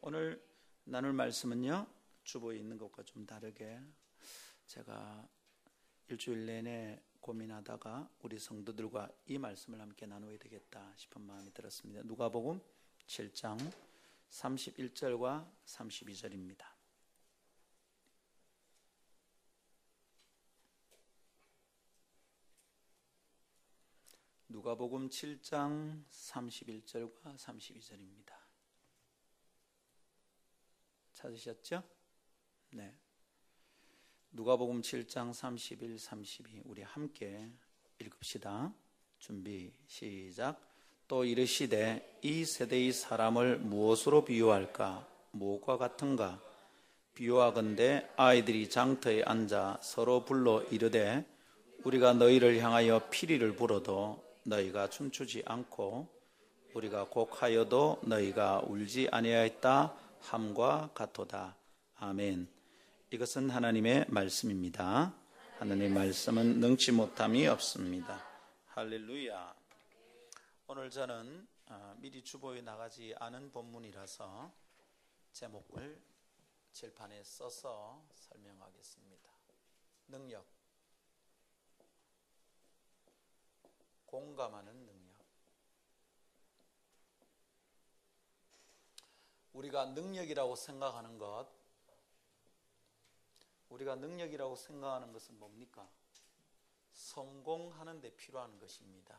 오늘 나눌 말씀은요, 주보에 있는 것과 좀 다르게 제가 일주일 내내 고민하다가 우리 성도들과 이 말씀을 함께 나누어야 되겠다 싶은 마음이 들었습니다. 누가복음 7장 31절과 32절입니다. 누가복음 7장 31절과 32절입니다. 찾으셨죠? 네. 누가복음 7장 31, 32 우리 함께 읽읍시다. 준비 시작. 또 이르시되 이 세대의 사람을 무엇으로 비유할까? 무엇과 같은가? 비유하건대 아이들이 장터에 앉아 서로 불러 이르되 우리가 너희를 향하여 피리를 불어도 너희가 춤추지 않고 우리가 곡하여도 너희가 울지 아니하였다 함과 같도다. 아멘. 이것은 하나님의 말씀입니다. 하나님의 말씀은 능치 못함이 없습니다. 할렐루야. 오늘 저는 미리 주보에 나가지 않은 본문이라서 제목을 칠판에 써서 설명하겠습니다. 능력, 공감하는 능력. 우리가 능력이라고 생각하는 것은 뭡니까? 성공하는 데 필요한 것입니다.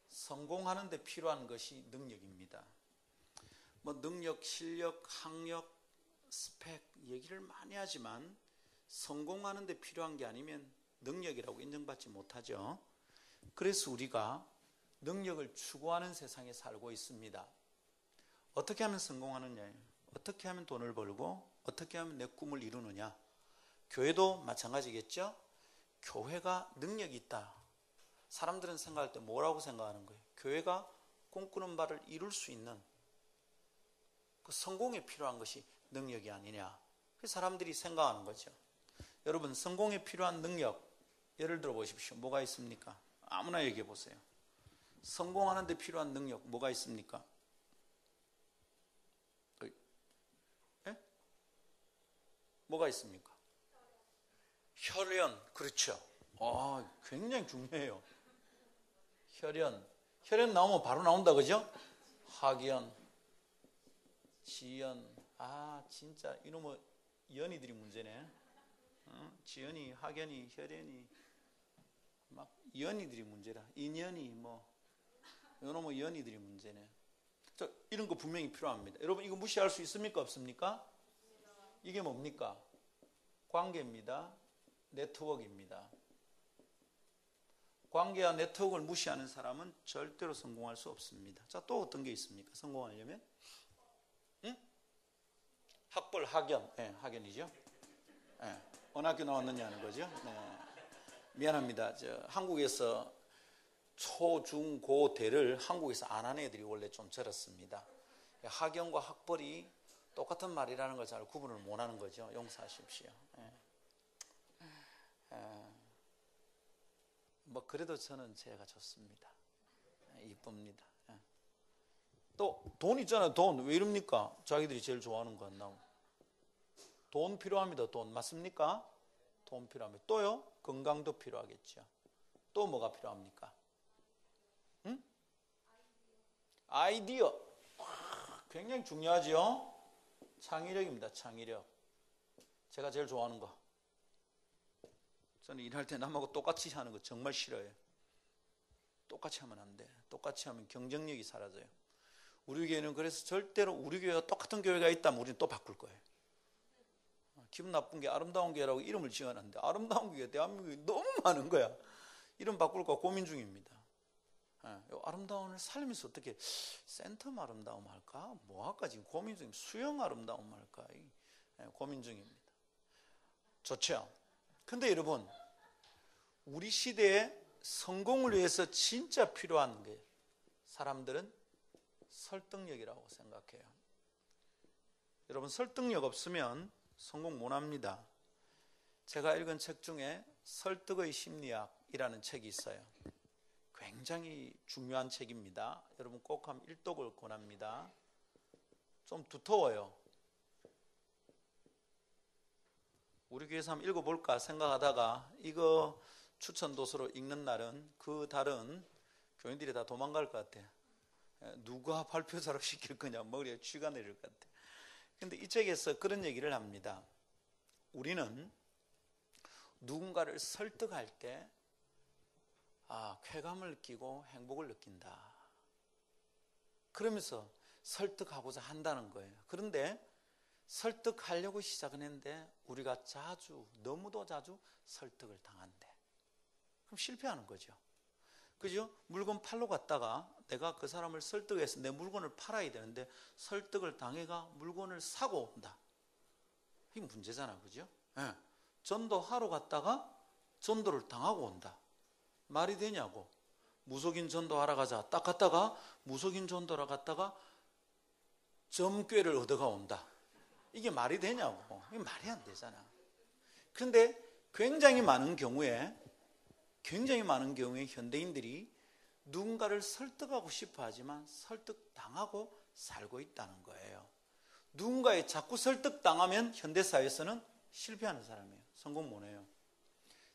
성공하는 데 필요한 것이 능력입니다. 능력, 실력, 학력, 스펙 얘기를 많이 하지만 성공하는 데 필요한 게 아니면 능력이라고 인정받지 못하죠. 그래서 우리가 능력을 추구하는 세상에 살고 있습니다. 어떻게 하면 성공하느냐? 어떻게 하면 돈을 벌고 어떻게 하면 내 꿈을 이루느냐? 교회도 마찬가지겠죠? 교회가 능력이 있다. 사람들은 생각할 때 뭐라고 생각하는 거예요? 교회가 꿈꾸는 바를 이룰 수 있는 그 성공에 필요한 것이 능력이 아니냐? 그래서 사람들이 생각하는 거죠. 여러분, 성공에 필요한 능력 예를 들어 보십시오. 뭐가 있습니까? 아무나 얘기해 보세요. 성공하는 데 필요한 능력 뭐가 있습니까? 예? 뭐가 있습니까? 혈연. 그렇죠. 굉장히 중요해요. 혈연 나오면 바로 나온다, 그죠? 학연, 지연. 진짜 이놈의 연이들이 문제네. 지연이, 학연이, 혈연이 막 연이들이 문제라. 인연이 이놈의 연이들이 문제네. 이런 거 분명히 필요합니다. 여러분, 이거 무시할 수 있습니까? 없습니까? 이게 뭡니까? 관계입니다. 네트워크입니다. 관계와 네트워크를 무시하는 사람은 절대로 성공할 수 없습니다. 자, 또 어떤 게 있습니까? 성공하려면? 학벌, 학연. 학연이죠. 어느 학교 나왔느냐는 거죠. 미안합니다. 한국에서 초, 중, 고, 대를 한국에서 안 하는 애들이 원래 좀 절었습니다. 학연과 학벌이 똑같은 말이라는 걸 잘 구분을 못 하는 거죠. 용서하십시오. 그래도 저는 제가 좋습니다. 이쁩니다. 또 돈 있잖아요. 돈. 왜 이럽니까? 자기들이 제일 좋아하는 거 안 나오고. 돈 필요합니다. 돈. 맞습니까? 돈 필요합니다. 또요? 건강도 필요하겠죠. 또 뭐가 필요합니까? 아이디어. 굉장히 중요하죠. 창의력입니다. 창의력. 제가 제일 좋아하는 거. 저는 일할 때 남하고 똑같이 하는 거 정말 싫어요. 똑같이 하면 안 돼. 똑같이 하면 경쟁력이 사라져요. 우리 교회는 그래서 절대로 우리 교회가 똑같은 교회가 있다면 우리는 또 바꿀 거예요. 기분 나쁜 게 아름다운 교회라고 이름을 지어놨는데 아름다운 교회가 대한민국에 너무 많은 거야. 이름 바꿀까 고민 중입니다. 아름다움을 살면서 어떻게 센텀 아름다움 할까? 뭐 할까 지금 고민 중입니다. 수영 아름다움 할까? 고민 중입니다. 좋죠? 근데 여러분, 우리 시대에 성공을 위해서 진짜 필요한 게 사람들은 설득력이라고 생각해요. 여러분, 설득력 없으면 성공 못합니다. 제가 읽은 책 중에 설득의 심리학이라는 책이 있어요. 굉장히 중요한 책입니다. 여러분 꼭 한번 일독을 권합니다. 좀 두터워요. 우리 교회에서 한번 읽어볼까 생각하다가 이거 추천도서로 읽는 날은 그 달은 교인들이 다 도망갈 것 같아. 누가 발표자로 시킬 거냐, 머리에 쥐가 내릴 것 같아. 근데 이 책에서 그런 얘기를 합니다. 우리는 누군가를 설득할 때 쾌감을 느끼고 행복을 느낀다. 그러면서 설득하고자 한다는 거예요. 그런데 설득하려고 시작은 했는데 우리가 너무도 자주 설득을 당한대. 그럼 실패하는 거죠. 그죠? 물건 팔러 갔다가 내가 그 사람을 설득해서 내 물건을 팔아야 되는데 설득을 당해가 물건을 사고 온다. 이게 문제잖아. 그죠? 네. 전도하러 갔다가 전도를 당하고 온다. 말이 되냐고. 무속인 전도하러 가자. 딱 갔다가 무속인 전도하러 갔다가 점괘를 얻어가 온다. 이게 말이 되냐고. 이게 말이 안 되잖아. 그런데 굉장히 많은 경우에 현대인들이 누군가를 설득하고 싶어 하지만 설득당하고 살고 있다는 거예요. 누군가에 자꾸 설득당하면 현대사회에서는 실패하는 사람이에요. 성공 못해요.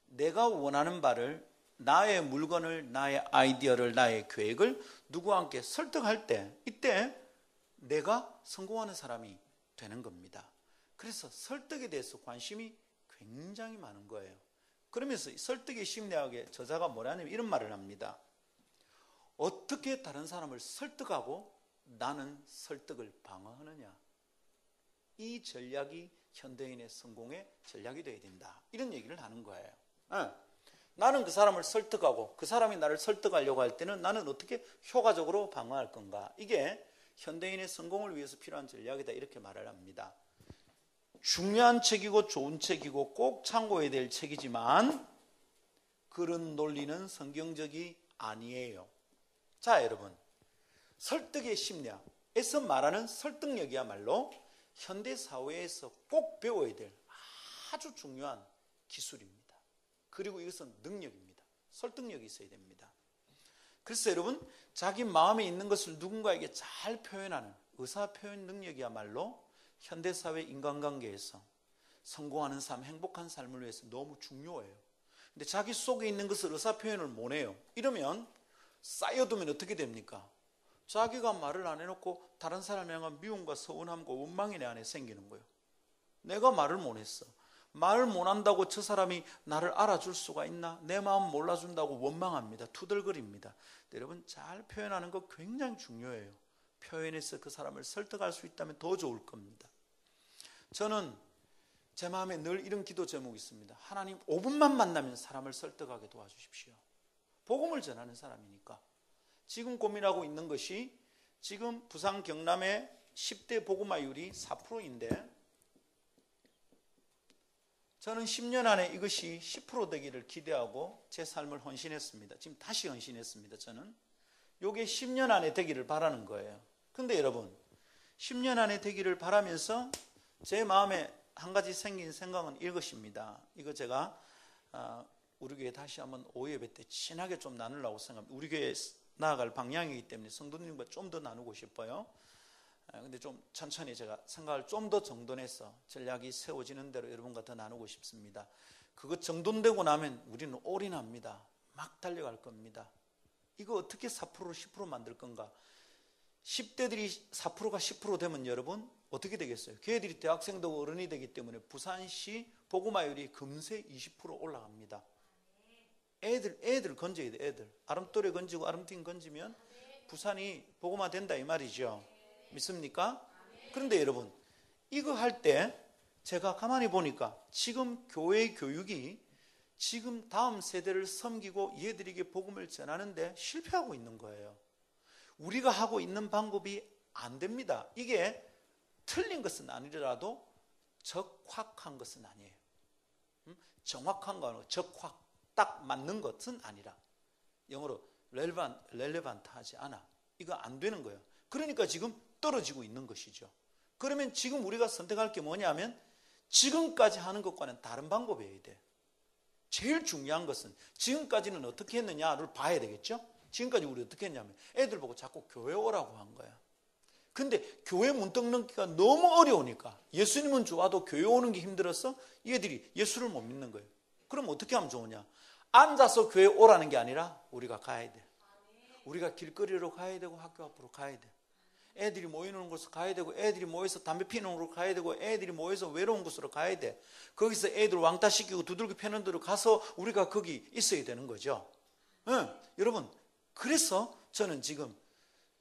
내가 원하는 바를, 나의 물건을, 나의 아이디어를, 나의 계획을 누구와 함께 설득할 때, 이때 내가 성공하는 사람이 되는 겁니다. 그래서 설득에 대해서 관심이 굉장히 많은 거예요. 그러면서 설득의 심리학의 저자가 뭐라냐면 이런 말을 합니다. 어떻게 다른 사람을 설득하고 나는 설득을 방어하느냐. 이 전략이 현대인의 성공의 전략이 되어야 된다. 이런 얘기를 하는 거예요. 나는 그 사람을 설득하고 그 사람이 나를 설득하려고 할 때는 나는 어떻게 효과적으로 방어할 건가. 이게 현대인의 성공을 위해서 필요한 전략이다. 이렇게 말을 합니다. 중요한 책이고 좋은 책이고 꼭 참고해야 될 책이지만 그런 논리는 성경적이 아니에요. 자, 여러분, 설득의 심리학에서 말하는 설득력이야말로 현대사회에서 꼭 배워야 될 아주 중요한 기술입니다. 그리고 이것은 능력입니다. 설득력이 있어야 됩니다. 그래서 여러분, 자기 마음에 있는 것을 누군가에게 잘 표현하는 의사표현 능력이야말로 현대사회 인간관계에서 성공하는 삶, 행복한 삶을 위해서 너무 중요해요. 근데 자기 속에 있는 것을 의사표현을 못 해요. 이러면 쌓여두면 어떻게 됩니까? 자기가 말을 안 해놓고 다른 사람에 향한 미움과 서운함과 원망이 내 안에 생기는 거예요. 내가 말을 못 했어. 말을 못 한다고 저 사람이 나를 알아줄 수가 있나? 내 마음 몰라준다고 원망합니다. 투덜거립니다. 여러분, 잘 표현하는 거 굉장히 중요해요. 표현해서 그 사람을 설득할 수 있다면 더 좋을 겁니다. 저는 제 마음에 늘 이런 기도 제목이 있습니다. 하나님, 5분만 만나면 사람을 설득하게 도와주십시오. 복음을 전하는 사람이니까. 지금 고민하고 있는 것이 지금 부산 경남의 10대 복음화율이 4%인데 저는 10년 안에 이것이 10% 되기를 기대하고 제 삶을 헌신했습니다. 지금 다시 헌신했습니다. 저는 이게 10년 안에 되기를 바라는 거예요. 근데 여러분, 10년 안에 되기를 바라면서 제 마음에 한 가지 생긴 생각은 이것입니다. 이거 제가 우리 교회 다시 한번 오예배 때 친하게 좀 나누려고 생각합니다. 우리 교회 나아갈 방향이기 때문에 성도님과 좀 더 나누고 싶어요. 근데 좀 천천히 제가 생각을 좀 더 정돈해서 전략이 세워지는 대로 여러분과 더 나누고 싶습니다. 그거 정돈되고 나면 우리는 올인합니다. 막 달려갈 겁니다. 이거 어떻게 4%로 10% 만들 건가? 10대들이 4%가 10% 되면 여러분 어떻게 되겠어요? 걔들이 대학생도 어른이 되기 때문에 부산시 복음화율이 금세 20% 올라갑니다. 애들 건져야 돼. 애들 아름또래 건지고 아름팀 건지면 부산이 복음화 된다 이 말이죠. 믿습니까? 그런데 여러분, 이거 할 때 제가 가만히 보니까 지금 교회 교육이 지금 다음 세대를 섬기고 얘들에게 복음을 전하는데 실패하고 있는 거예요. 우리가 하고 있는 방법이 안 됩니다. 이게 틀린 것은 아니더라도 적확한 것은 아니에요. 정확한 거 아니고 적확, 딱 맞는 것은 아니라 영어로 relevant 하지 않아. 이거 안 되는 거예요. 그러니까 지금 떨어지고 있는 것이죠. 그러면 지금 우리가 선택할 게 뭐냐면 지금까지 하는 것과는 다른 방법이어야 돼. 제일 중요한 것은 지금까지는 어떻게 했느냐를 봐야 되겠죠. 지금까지 우리 어떻게 했냐면 애들 보고 자꾸 교회 오라고 한 거야. 근데 교회 문턱 넘기가 너무 어려우니까 예수님은 좋아도 교회 오는 게 힘들어서 얘들이 예수를 못 믿는 거예요. 그럼 어떻게 하면 좋으냐? 앉아서 교회 오라는 게 아니라 우리가 가야 돼. 우리가 길거리로 가야 되고 학교 앞으로 가야 돼. 애들이 모이는 곳으로 가야 되고 애들이 모여서 담배 피는 곳으로 가야 되고 애들이 모여서 외로운 곳으로 가야 돼. 거기서 애들 왕따시키고 두들겨 패는 데로 가서 우리가 거기 있어야 되는 거죠. 여러분, 그래서 저는 지금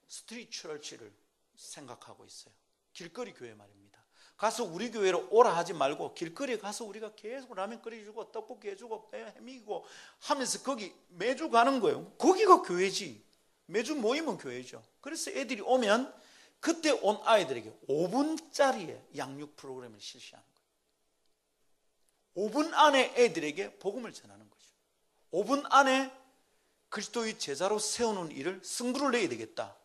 스트리트 처치를 생각하고 있어요. 길거리 교회 말입니다. 가서 우리 교회로 오라 하지 말고 길거리에 가서 우리가 계속 라면 끓여주고 떡볶이 해주고 해미고 하면서 거기 매주 가는 거예요. 거기가 교회지. 매주 모이면 교회죠. 그래서 애들이 오면 그때 온 아이들에게 5분짜리의 양육 프로그램을 실시하는 거예요. 5분 안에 애들에게 복음을 전하는 거죠. 5분 안에 그리스도의 제자로 세우는 일을 승부를 내야 되겠다.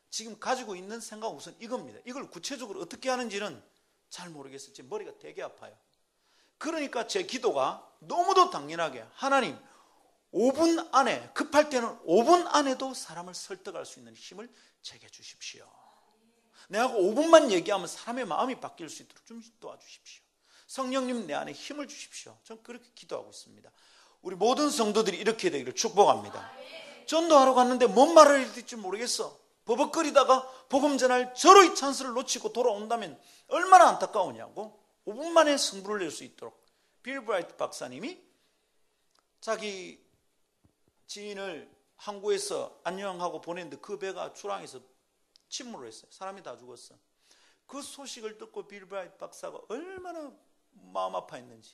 지금 가지고 있는 생각은 우선 이겁니다. 이걸 구체적으로 어떻게 하는지는 잘 모르겠어요. 지금 머리가 되게 아파요. 그러니까 제 기도가 너무도 당연하게 하나님 5분 안에, 급할 때는 5분 안에도 사람을 설득할 수 있는 힘을 제게 주십시오. 내가 5분만 얘기하면 사람의 마음이 바뀔 수 있도록 좀 도와주십시오. 성령님 내 안에 힘을 주십시오. 저는 그렇게 기도하고 있습니다. 우리 모든 성도들이 이렇게 되기를 축복합니다. 전도하러 갔는데 뭔 말을 해야 될지 모르겠어. 버벅거리다가 복음 전할 절호의 찬스를 놓치고 돌아온다면 얼마나 안타까우냐고. 5분 만에 승부를 낼 수 있도록 빌 브라이트 박사님이 자기 지인을 항구에서 안녕하고 보냈는데 그 배가 출항해서 침몰을 했어요. 사람이 다 죽었어. 그 소식을 듣고 빌 브라이트 박사가 얼마나 마음 아파했는지.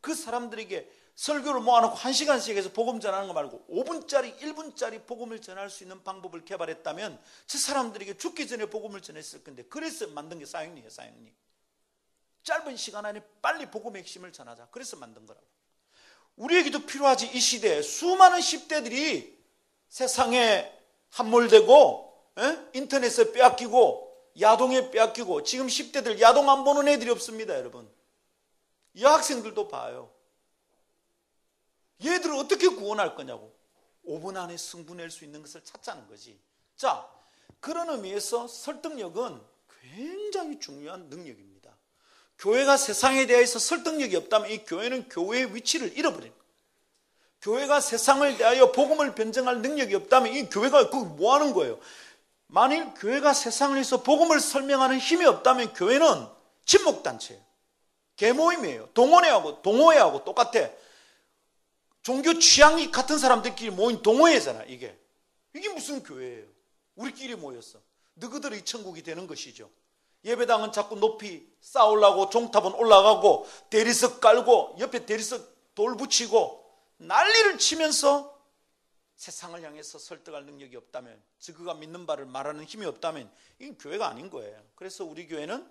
그 사람들에게 설교를 모아놓고 1시간씩 해서 복음 전하는 거 말고 5분짜리 1분짜리 복음을 전할 수 있는 방법을 개발했다면 저 사람들에게 죽기 전에 복음을 전했을 건데, 그래서 만든 게 사역리예요. 사역리. 짧은 시간 안에 빨리 복음의 핵심을 전하자. 그래서 만든 거라고. 우리에게도 필요하지. 이 시대에 수많은 10대들이 세상에 함몰되고 인터넷에 빼앗기고 야동에 빼앗기고, 지금 10대들 야동 안 보는 애들이 없습니다. 여러분, 여학생들도 봐요. 얘들을 어떻게 구원할 거냐고. 5분 안에 승부낼 수 있는 것을 찾자는 거지. 자, 그런 의미에서 설득력은 굉장히 중요한 능력입니다. 교회가 세상에 대해서 설득력이 없다면 이 교회는 교회의 위치를 잃어버립니다. 교회가 세상을 대하여 복음을 변증할 능력이 없다면 이 교회가 그거 뭐 하는 거예요? 만일 교회가 세상을 위해서 복음을 설명하는 힘이 없다면 교회는 침묵단체예요. 개모임이에요. 동호회하고 똑같아. 종교 취향이 같은 사람들끼리 모인 동호회잖아. 이게 무슨 교회예요? 우리끼리 모였어. 너희들의 천국이 되는 것이죠. 예배당은 자꾸 높이 쌓으려고 종탑은 올라가고 대리석 깔고 옆에 대리석 돌 붙이고 난리를 치면서 세상을 향해서 설득할 능력이 없다면, 그가 믿는 바를 말하는 힘이 없다면 이건 교회가 아닌 거예요. 그래서 우리 교회는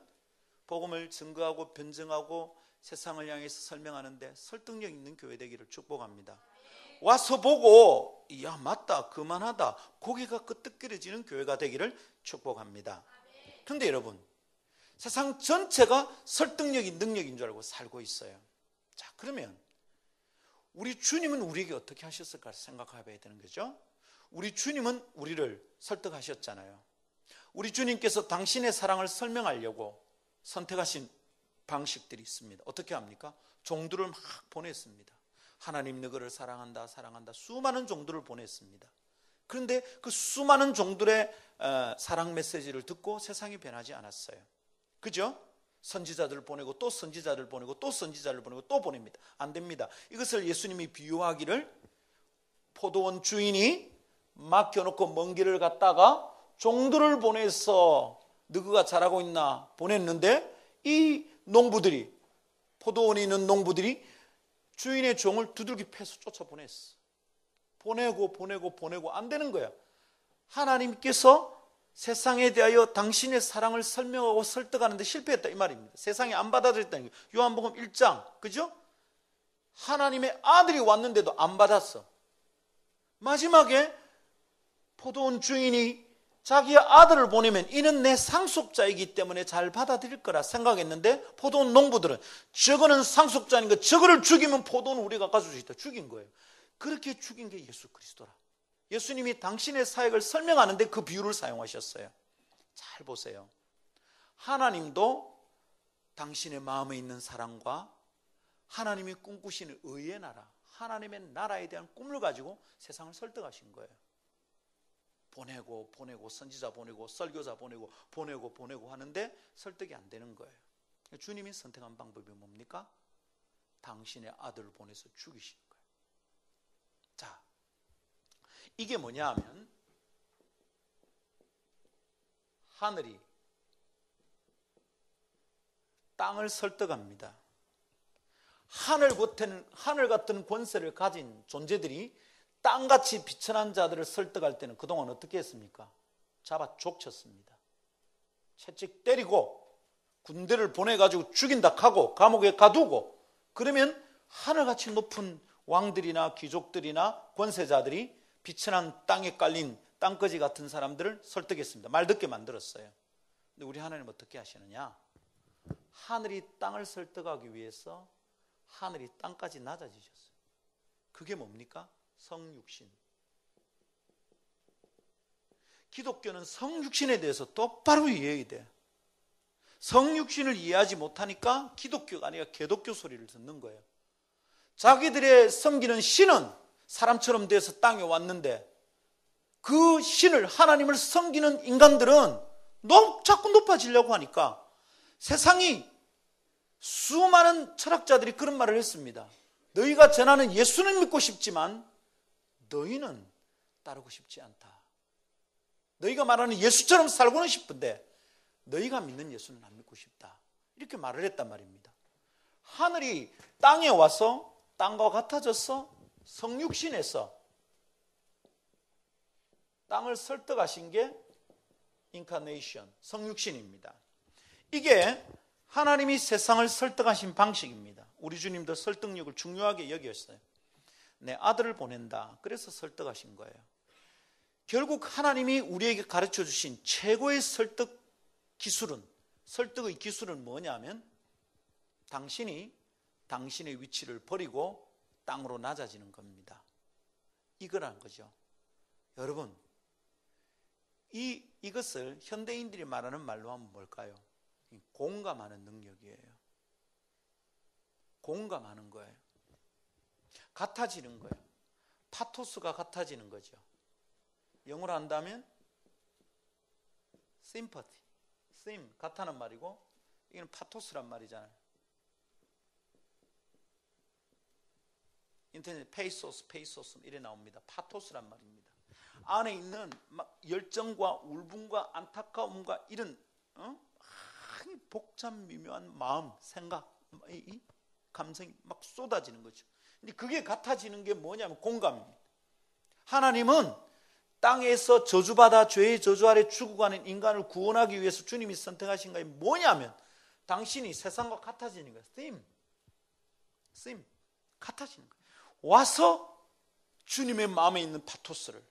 복음을 증거하고 변증하고 세상을 향해서 설명하는데 설득력 있는 교회 되기를 축복합니다. 와서 보고 야 맞다 그만하다 고개가 끄덕거려지는 교회가 되기를 축복합니다. 그런데 여러분, 세상 전체가 설득력이 능력인 줄 알고 살고 있어요. 자, 그러면 우리 주님은 우리에게 어떻게 하셨을까 생각해봐야 되는 거죠. 우리 주님은 우리를 설득하셨잖아요. 우리 주님께서 당신의 사랑을 설명하려고 선택하신 방식들이 있습니다. 어떻게 합니까? 종들을 막 보냈습니다. 하나님 너희를 사랑한다 사랑한다 수많은 종들을 보냈습니다. 그런데 그 수많은 종들의 사랑 메시지를 듣고 세상이 변하지 않았어요. 그죠? 선지자들을 보내고 또 선지자를 보내고 또 선지자를 보내고 또 보냅니다. 안 됩니다. 이것을 예수님이 비유하기를 포도원 주인이 맡겨놓고 먼 길을 갔다가 종들을 보내서 너희가 잘하고 있나 보냈는데 이 농부들이, 포도원에 있는 농부들이 주인의 종을 두들겨 패서 쫓아보냈어. 보내고 안 되는 거야. 하나님께서 세상에 대하여 당신의 사랑을 설명하고 설득하는데 실패했다 이 말입니다. 세상에 안 받아들였다는 거예요. 요한복음 1장, 그죠? 하나님의 아들이 왔는데도 안 받았어. 마지막에 포도원 주인이 자기의 아들을 보내면 이는 내 상속자이기 때문에 잘 받아들일 거라 생각했는데 포도원 농부들은 저거는 상속자니까 저거를 죽이면 포도는 우리가 가질 수 있다. 죽인 거예요. 그렇게 죽인 게 예수 그리스도라. 예수님이 당신의 사역을 설명하는데 그 비유를 사용하셨어요. 잘 보세요. 하나님도 당신의 마음에 있는 사랑과 하나님이 꿈꾸시는 의의 나라, 하나님의 나라에 대한 꿈을 가지고 세상을 설득하신 거예요. 보내고 선지자 보내고 설교자 보내고 하는데 설득이 안 되는 거예요. 주님이 선택한 방법이 뭡니까? 당신의 아들을 보내서 죽이신 거예요. 자, 이게 뭐냐 하면 하늘이 땅을 설득합니다. 하늘 같은 권세를 가진 존재들이 땅같이 비천한 자들을 설득할 때는 그동안 어떻게 했습니까? 잡아 족쳤습니다. 채찍 때리고 군대를 보내가지고 죽인다 하고 감옥에 가두고, 그러면 하늘같이 높은 왕들이나 귀족들이나 권세자들이 비천한 땅에 깔린 땅거지 같은 사람들을 설득했습니다. 말 듣게 만들었어요. 근데 우리 하나님은 어떻게 하시느냐? 하늘이 땅을 설득하기 위해서 하늘이 땅까지 낮아지셨어요. 그게 뭡니까? 성육신. 기독교는 성육신에 대해서 똑바로 이해해야 돼. 성육신을 이해하지 못하니까 기독교가 아니라 개독교 소리를 듣는 거예요. 자기들의 섬기는 신은 사람처럼 돼서 땅에 왔는데 그 신을, 하나님을 섬기는 인간들은 자꾸 높아지려고 하니까 세상이 수많은 철학자들이 그런 말을 했습니다. 너희가 전하는 예수는 믿고 싶지만 너희는 따르고 싶지 않다. 너희가 말하는 예수처럼 살고는 싶은데 너희가 믿는 예수는 안 믿고 싶다. 이렇게 말을 했단 말입니다. 하늘이 땅에 와서 땅과 같아져서 성육신에서 땅을 설득하신 게 인카네이션, 성육신입니다. 이게 하나님이 세상을 설득하신 방식입니다. 우리 주님도 설득력을 중요하게 여겼어요. 내 아들을 보낸다. 그래서 설득하신 거예요. 결국 하나님이 우리에게 가르쳐 주신 최고의 설득의 기술은 뭐냐면 당신이 당신의 위치를 버리고 땅으로 낮아지는 겁니다. 이거란 거죠. 여러분, 이것을 현대인들이 말하는 말로 하면 뭘까요? 공감하는 능력이에요. 공감하는 거예요. 같아지는 거예요. 파토스가 같아지는 거죠. 영어로 한다면 sympathy, 같다는 말이고, 이건 파토스란 말이잖아요. 인터넷 페이소스 이래 나옵니다. 파토스란 말입니다. 안에 있는 막 열정과 울분과 안타까움과 이런 복잡 미묘한 마음, 생각, 감성이 막 쏟아지는 거죠. 근데 그게 같아지는 게 뭐냐면 공감입니다. 하나님은 땅에서 저주받아 죄의 저주 아래 죽어가는 인간을 구원하기 위해서 주님이 선택하신 것이 뭐냐면 당신이 세상과 같아지는 거예요. 심 같아지는 거예요. 와서 주님의 마음에 있는 파토스를,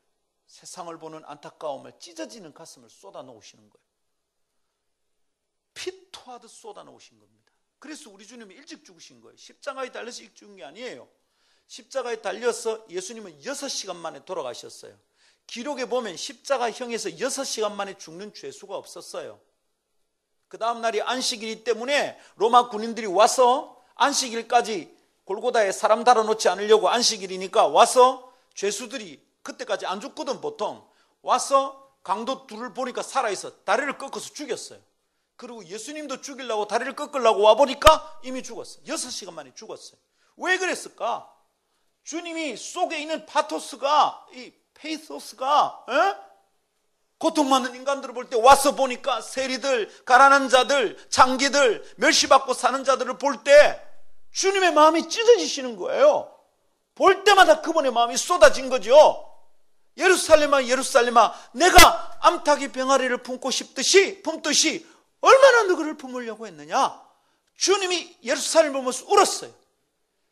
세상을 보는 안타까움을, 찢어지는 가슴을 쏟아 놓으시는 거예요. 피토하듯 쏟아 놓으신 겁니다. 그래서 우리 주님이 일찍 죽으신 거예요. 십자가에 달려서 일찍 죽은 게 아니에요. 십자가에 달려서 예수님은 6시간 만에 돌아가셨어요. 기록에 보면 십자가형에서 6시간 만에 죽는 죄수가 없었어요. 그 다음 날이 안식일이기 때문에 로마 군인들이 와서 안식일까지 골고다에 사람 달아놓지 않으려고, 안식일이니까 와서 죄수들이 그때까지 안 죽거든 보통. 와서 강도 둘을 보니까 살아있어. 다리를 꺾어서 죽였어요. 그리고 예수님도 죽이려고 다리를 꺾으려고 와보니까 이미 죽었어요. 6시간 만에 죽었어요. 왜 그랬을까? 주님이 속에 있는 파토스가, 이 페이소스가 고통받는 인간들을 볼 때 와서 보니까 세리들, 가난한 자들, 장기들, 멸시받고 사는 자들을 볼 때 주님의 마음이 찢어지시는 거예요. 볼 때마다 그분의 마음이 쏟아진 거죠. 예루살렘아 예루살렘아, 내가 암탉이 병아리를 품듯이 얼마나 너희를 품으려고 했느냐. 주님이 예루살렘을 보면서 울었어요.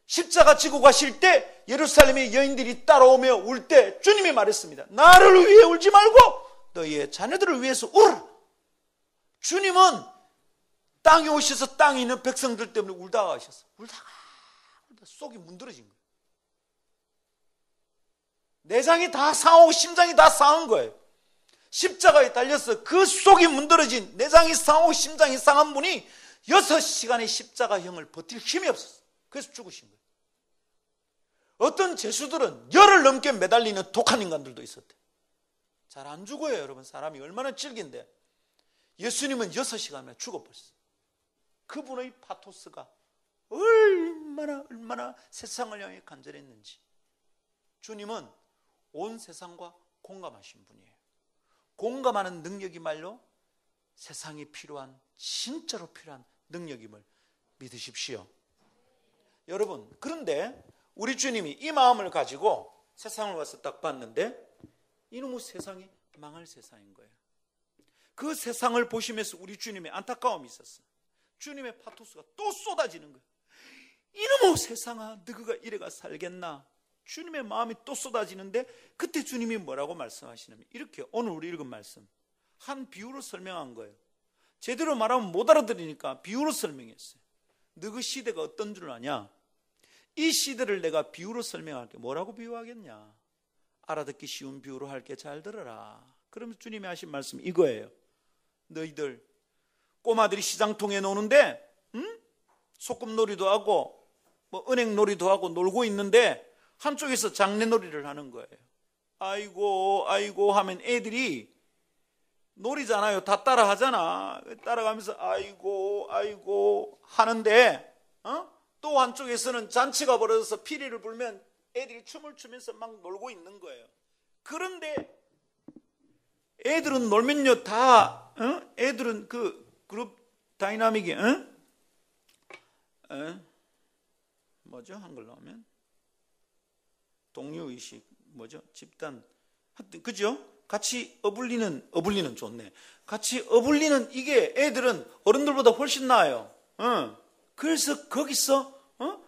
십자가 지고 가실 때 예루살렘의 여인들이 따라오며 울 때 주님이 말했습니다. 나를 위해 울지 말고 너희의 자녀들을 위해서 울어라. 주님은 땅에 오셔서 땅에 있는 백성들 때문에 울다가 가셨어요. 울다가 속이 문드러진 거예요. 내장이 다 상하고 심장이 다 상한 거예요. 십자가에 달려서 그 속이 문드러진 내장이 상하고 심장이 상한 분이 6시간의 십자가형을 버틸 힘이 없었어요. 그래서 죽으신 거예요. 어떤 죄수들은 열흘 넘게 매달리는 독한 인간들도 있었대요. 잘 안 죽어요, 여러분. 사람이 얼마나 질긴데. 예수님은 6시간에 죽어버렸어요. 그분의 파토스가 얼마나 세상을 향해 간절했는지. 주님은 온 세상과 공감하신 분이에요. 공감하는 능력이 말로 세상이 필요한, 진짜로 필요한 능력임을 믿으십시오. 여러분, 그런데 우리 주님이 이 마음을 가지고 세상을 와서 딱 봤는데 이놈의 세상이 망할 세상인 거예요. 그 세상을 보시면서 우리 주님의 안타까움이 있었어요. 주님의 파토스가 또 쏟아지는 거예요. 이놈의 세상아, 너희가 이래가 살겠나? 주님의 마음이 또 쏟아지는데 그때 주님이 뭐라고 말씀하시냐면 이렇게 오늘 우리 읽은 말씀 한 비유로 설명한 거예요. 제대로 말하면 못 알아들으니까 비유로 설명했어요. 너희 시대가 어떤 줄 아냐? 이 시대를 내가 비유로 설명할게. 뭐라고 비유하겠냐? 알아듣기 쉬운 비유로 할게. 잘 들어라. 그러면 주님이 하신 말씀 이거예요. 너희들 꼬마들이 시장통에 노는데 소꿉놀이도 하고 뭐 은행놀이도 하고 놀고 있는데 한쪽에서 장례놀이를 하는 거예요. 아이고 아이고 하면 애들이 놀이잖아요. 다 따라 하잖아. 따라가면서 아이고 아이고 하는데 또 한쪽에서는 잔치가 벌어져서 피리를 불면 애들이 춤을 추면서 막 놀고 있는 거예요. 그런데 애들은 놀면요 다 애들은 그 그룹 다이나믹이 뭐죠? 한글로 하면 동료의식 뭐죠? 집단 하여튼 그죠? 같이 어불리는 좋네. 같이 어불리는 이게 애들은 어른들보다 훨씬 나아요. 그래서 거기서 막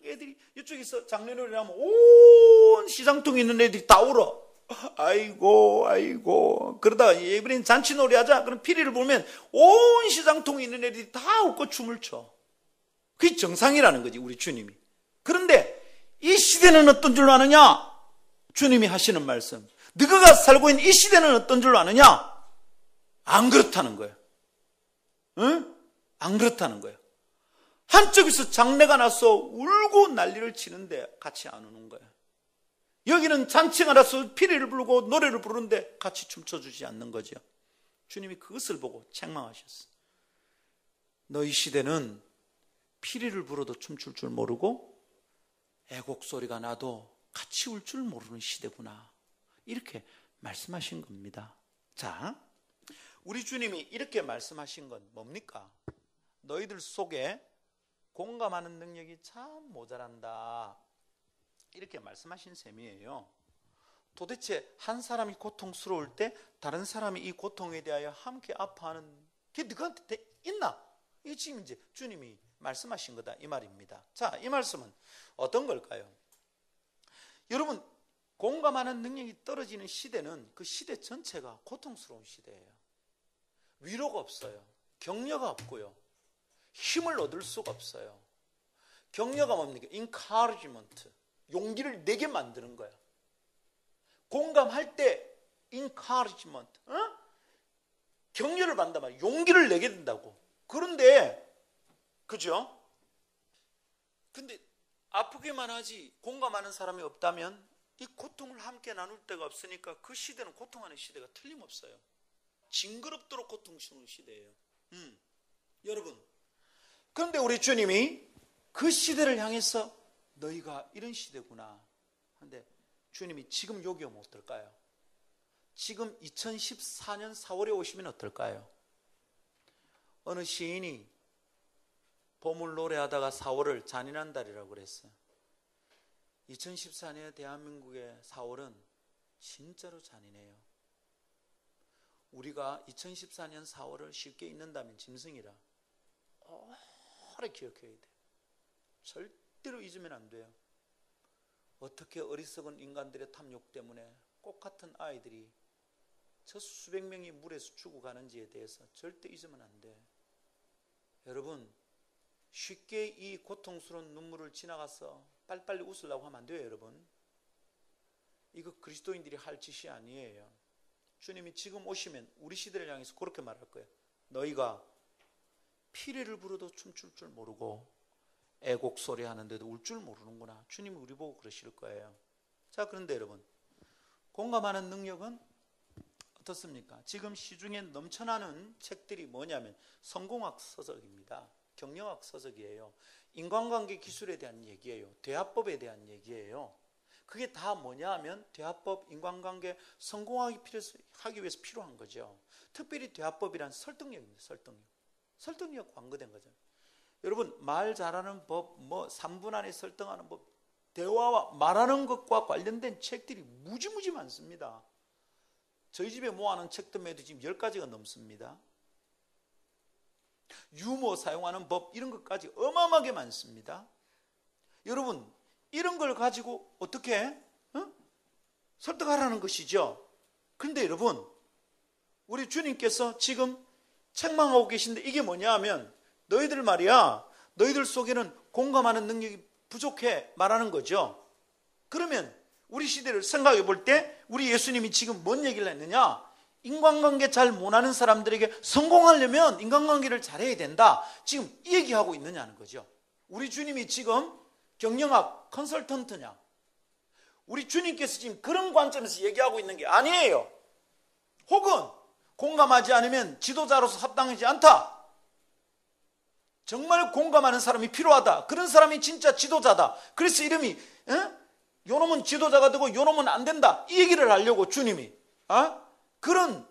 애들이 이쪽에서 장례놀이를 하면 온 시장통에 있는 애들이 다 울어. 아이고 아이고. 그러다가 이번엔 잔치놀이 하자. 그럼 피리를 보면 온 시장통에 있는 애들이 다 웃고 춤을 춰. 그게 정상이라는 거지, 우리 주님이. 그런데 이 시대는 어떤 줄 아느냐? 주님이 하시는 말씀. 너희가 살고 있는 이 시대는 어떤 줄 아느냐? 안 그렇다는 거예요. 안 그렇다는 거예요. 한쪽에서 장례가 나서 울고 난리를 치는데 같이 안 우는 거예요. 여기는 잔치가 나서 피리를 불고 노래를 부르는데 같이 춤춰주지 않는 거죠. 주님이 그것을 보고 책망하셨어요. 너희 시대는 피리를 불어도 춤출 줄 모르고 애곡 소리가 나도 같이 울 줄 모르는 시대구나. 이렇게 말씀하신 겁니다. 자, 우리 주님이 이렇게 말씀하신 건 뭡니까? 너희들 속에 공감하는 능력이 참 모자란다. 이렇게 말씀하신 셈이에요. 도대체 한 사람이 고통스러울 때 다른 사람이 이 고통에 대하여 함께 아파하는 게 너한테 있나? 이게 지금 이제 주님이 말씀하신 거다 이 말입니다. 자, 이 말씀은 어떤 걸까요? 여러분, 공감하는 능력이 떨어지는 시대는 그 시대 전체가 고통스러운 시대예요. 위로가 없어요. 격려가 없고요. 힘을 얻을 수가 없어요. 격려가 뭡니까? encouragement. 용기를 내게 만드는 거야. 공감할 때 encouragement. 격려를 받는단 말이야. 용기를 내게 된다고. 그런데 그죠? 근데 아프기만 하지 공감하는 사람이 없다면 이 고통을 함께 나눌 데가 없으니까 그 시대는 고통하는 시대가 틀림없어요. 징그럽도록 고통스러운 시대예요. 여러분, 그런데 우리 주님이 그 시대를 향해서 너희가 이런 시대구나 하는데 주님이 지금 여기 오면 어떨까요? 지금 2014년 4월에 오시면 어떨까요? 어느 시인이 봄을 노래하다가 4월을 잔인한 달이라고 그랬어요. 2014년 대한민국의 4월은 진짜로 잔인해요. 우리가 2014년 4월을 쉽게 잊는다면 짐승이라 오래 기억해야 돼. 절대로 잊으면 안 돼요. 어떻게 어리석은 인간들의 탐욕 때문에 꽃 같은 아이들이 저 수백 명이 물에서 죽어가는지에 대해서 절대 잊으면 안 돼. 여러분, 쉽게 이 고통스러운 눈물을 지나가서 빨리빨리 웃으려고 하면 안 돼요, 여러분. 이거 그리스도인들이 할 짓이 아니에요. 주님이 지금 오시면 우리 시대를 향해서 그렇게 말할 거예요. 너희가 피리를 부르도 춤출 줄 모르고 애곡 소리 하는데도 울 줄 모르는구나. 주님이 우리 보고 그러실 거예요. 자, 그런데 여러분, 공감하는 능력은 어떻습니까? 지금 시중에 넘쳐나는 책들이 뭐냐면 성공학 서적입니다. 경영학 서적이에요. 인간관계 기술에 대한 얘기예요. 대화법에 대한 얘기예요. 그게 다 뭐냐 하면 대화법, 인간관계 성공하기 위해서 필요한 거죠. 특별히 대화법이란 설득력입니다. 설득력 관계된 거죠. 여러분, 말 잘하는 법, 3분 안에 설득하는 법, 대화와 말하는 것과 관련된 책들이 무지무지 많습니다. 저희 집에 모아놓은 책들만 해도 지금 10가지가 넘습니다. 유머 사용하는 법, 이런 것까지 어마어마하게 많습니다. 여러분, 이런 걸 가지고 어떻게 설득하라는 것이죠. 그런데 여러분, 우리 주님께서 지금 책망하고 계신데 이게 뭐냐 하면 너희들 말이야, 너희들 속에는 공감하는 능력이 부족해 말하는 거죠. 그러면 우리 시대를 생각해 볼 때 우리 예수님이 지금 뭔 얘기를 했느냐? 인간관계 잘 못하는 사람들에게 성공하려면 인간관계를 잘해야 된다. 지금 이 얘기하고 있느냐는 거죠. 우리 주님이 지금 경영학 컨설턴트냐? 우리 주님께서 지금 그런 관점에서 얘기하고 있는 게 아니에요. 혹은 공감하지 않으면 지도자로서 합당하지 않다. 정말 공감하는 사람이 필요하다. 그런 사람이 진짜 지도자다. 그래서 이름이 요놈은 지도자가 되고 요놈은 안 된다. 이 얘기를 하려고 주님이 그런